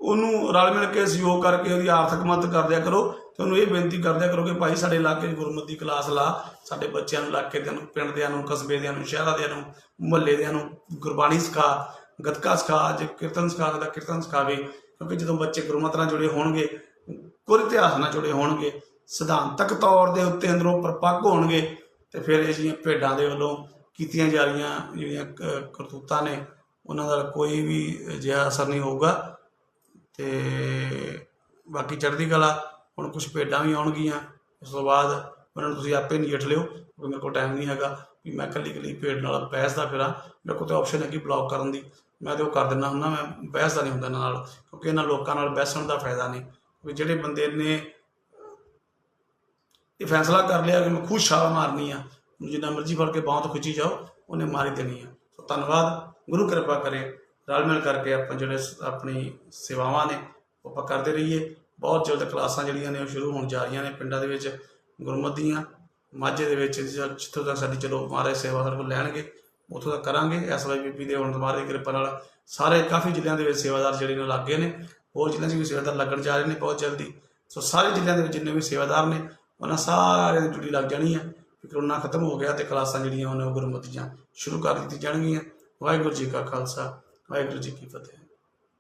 ਉਹਨੂੰ ਰਲ ਮਿਲ ਕੇ ਸਹਿਯੋਗ ਕਰਕੇ ਉਹਦੀ ਆਰਥਿਕ ਮਦਦ ਕਰ ਦਿਆ ਕਰੋ। ਤੇ ਉਹਨੂੰ ਇਹ ਬੇਨਤੀ ਕਰ ਦਿਆ ਕਰੋ ਕਿ ਭਾਈ ਸਾਡੇ ਇਲਾਕੇ 'ਚ ਗੁਰਮਤਿ ਦੀ ਕਲਾਸ ਲਾ, ਸਾਡੇ ਬੱਚਿਆਂ ਨੂੰ, ਇਲਾਕੇ ਦਿਆਂ ਨੂੰ, ਪਿੰਡ ਦਿਆਂ ਨੂੰ, ਕਸਬੇ ਦਿਆਂ ਨੂੰ, ਸ਼ਹਿਰਾਂ ਦਿਆਂ ਨੂੰ, ਮੁਹੱਲੇ ਦਿਆਂ ਨੂੰ ਗੁਰਬਾਣੀ ਸਿਖਾ, ਗੱਤਕਾ ਸਿਖਾ, ਜੇ ਕੀਰਤਨ ਸਿਖਾ ਸਕਦਾ ਕੀਰਤਨ ਸਿਖਾਵੇ। ਕਿਉਂਕਿ ਜਦੋਂ ਬੱਚੇ ਗੁਰਮਤਿ ਨਾਲ ਜੁੜੇ ਹੋਣਗੇ, ਗੁਰ ਇਤਿਹਾਸ ਨਾਲ ਜੁੜੇ ਹੋਣਗੇ, ਸਿਧਾਂਤਕ ਤੌਰ ਦੇ ਉੱਤੇ ਅੰਦਰੋਂ ਪਰਪੱਕ ਹੋਣਗੇ, ਤੇ ਫਿਰ ਇਹ ਜਿਹੀਆਂ ਭੇਡਾਂ ਦੇ ਵੱਲੋਂ ਕੀਤੀਆਂ ਜਾ ਰਹੀਆਂ ਜਿਹੜੀਆਂ ਕਰਤੂਤਾਂ ਨੇ ਉਹਨਾਂ ਦਾ ਕੋਈ ਵੀ ਅਜਿਹਾ ਅਸਰ ਨਹੀਂ ਹੋਊਗਾ। ਤੇ ਬਾਕੀ ਚੜ੍ਹਦੀ ਕਲਾ। ਹੁਣ ਕੁਛ ਭੇਡਾਂ ਵੀ ਆਉਣਗੀਆਂ, ਉਸ ਤੋਂ ਬਾਅਦ ਉਹਨਾਂ ਨੂੰ ਤੁਸੀਂ ਆਪੇ ਨਜਿੱਠ ਲਿਓ, ਕਿਉਂਕਿ ਮੇਰੇ ਕੋਲ ਟਾਈਮ ਨਹੀਂ ਹੈਗਾ ਵੀ ਮੈਂ ਇਕੱਲੀ ਭੇਡ ਨਾਲ ਬਹਿਸਦਾ ਫਿਰਾਂ। ਮੇਰੇ ਕੋਲ ਤਾਂ ਆਪਸ਼ਨ ਹੈਗੀ ਬਲੌਕ ਕਰਨ ਦੀ, ਮੈਂ ਤਾਂ ਉਹ ਕਰ ਦਿੰਦਾ ਹੁੰਦਾ। ਮੈਂ ਬਹਿਸਦਾ ਨਹੀਂ ਹੁੰਦਾ ਇਹਨਾਂ ਨਾਲ, ਕਿਉਂਕਿ ਇਹਨਾਂ ਲੋਕਾਂ ਨਾਲ ਬਹਿਸਣ ਦਾ ਫਾਇਦਾ ਨਹੀਂ। ਵੀ ਜਿਹੜੇ ਬੰਦੇ ਨੇ ਇਹ ਫੈਸਲਾ ਕਰ ਲਿਆ ਕਿ ਮੈਂ ਖੁਦ ਛਾਲ ਮਾਰਨੀ ਆ, ਜਿੰਨਾ ਮਰਜ਼ੀ ਫੜ ਕੇ ਬਾਹਾਂ ਤੋਂ ਖਿੱਚੀ ਜਾਓ, ਉਹਨੇ ਮਾਰੀ ਦੇਣੀ ਆ। ਸੋ ਧੰਨਵਾਦ। ਗੁਰੂ ਕਿਰਪਾ ਕਰੇ, ਰਲ ਮਿਲ ਕਰਕੇ ਆਪਾਂ ਜਿਹੜੇ ਆਪਣੀ ਸੇਵਾਵਾਂ ਨੇ ਉਹ ਆਪਾਂ ਕਰਦੇ ਰਹੀਏ। ਬਹੁਤ ਜਲਦ ਕਲਾਸਾਂ ਜਿਹੜੀਆਂ ਨੇ ਉਹ ਸ਼ੁਰੂ ਹੋਣ ਜਾ ਰਹੀਆਂ ਨੇ ਪਿੰਡਾਂ ਦੇ ਵਿੱਚ ਗੁਰਮਤਿ ਦੀਆਂ। ਮਾਝੇ ਦੇ ਵਿੱਚ ਜਿੱਥੋਂ ਤੱਕ ਸਾਡੀ ਚਲੋ ਮਹਾਰਾਜ ਸੇਵਾ ਸਾਡੇ ਕੋਲ ਲੈਣਗੇ ਉੱਥੋਂ ਤੱਕ ਕਰਾਂਗੇ। SYPP ਦੇ ਹੁਣ ਮਹਾਰਾਜ ਦੀ ਕਿਰਪਾ ਨਾਲ ਸਾਰੇ ਕਾਫੀ ਜ਼ਿਲ੍ਹਿਆਂ ਦੇ ਵਿੱਚ ਸੇਵਾਦਾਰ ਜਿਹੜੇ ਨੇ ਲੱਗ ਗਏ ਨੇ, ਹੋਰ ਜ਼ਿਲ੍ਹਿਆਂ 'ਚ ਵੀ ਸੇਵਾਦਾਰ ਲੱਗਣ ਜਾ ਰਹੇ ਨੇ ਬਹੁਤ ਜਲਦੀ। ਸੋ ਸਾਰੇ ਜ਼ਿਲ੍ਹਿਆਂ ਦੇ ਵਿੱਚ ਜਿੰਨੇ ਵੀ ਸੇਵਾਦਾਰ ਨੇ ਉਹਨਾਂ ਸਾਰਿਆਂ ਦੀ ਡਿਊਟੀ ਲੱਗ ਜਾਣੀ ਆ। ਕਰੋਨਾ ਖਤਮ ਹੋ ਗਿਆ ਤੇ ਕਲਾਸਾਂ ਜਿਹੜੀਆਂ ਉਹਨਾਂ ਗੁਰਮਤਿ ਦੀਆਂ ਸ਼ੁਰੂ ਕਰ ਦਿੱਤੀ ਜਾਣਗੀਆਂ। ਵਾਹਿਗੁਰੂ ਜੀ ਕਾ ਖਾਲਸਾ, ਵਾਹਿਗੁਰੂ ਜੀ ਕੀ ਫਤਿਹ।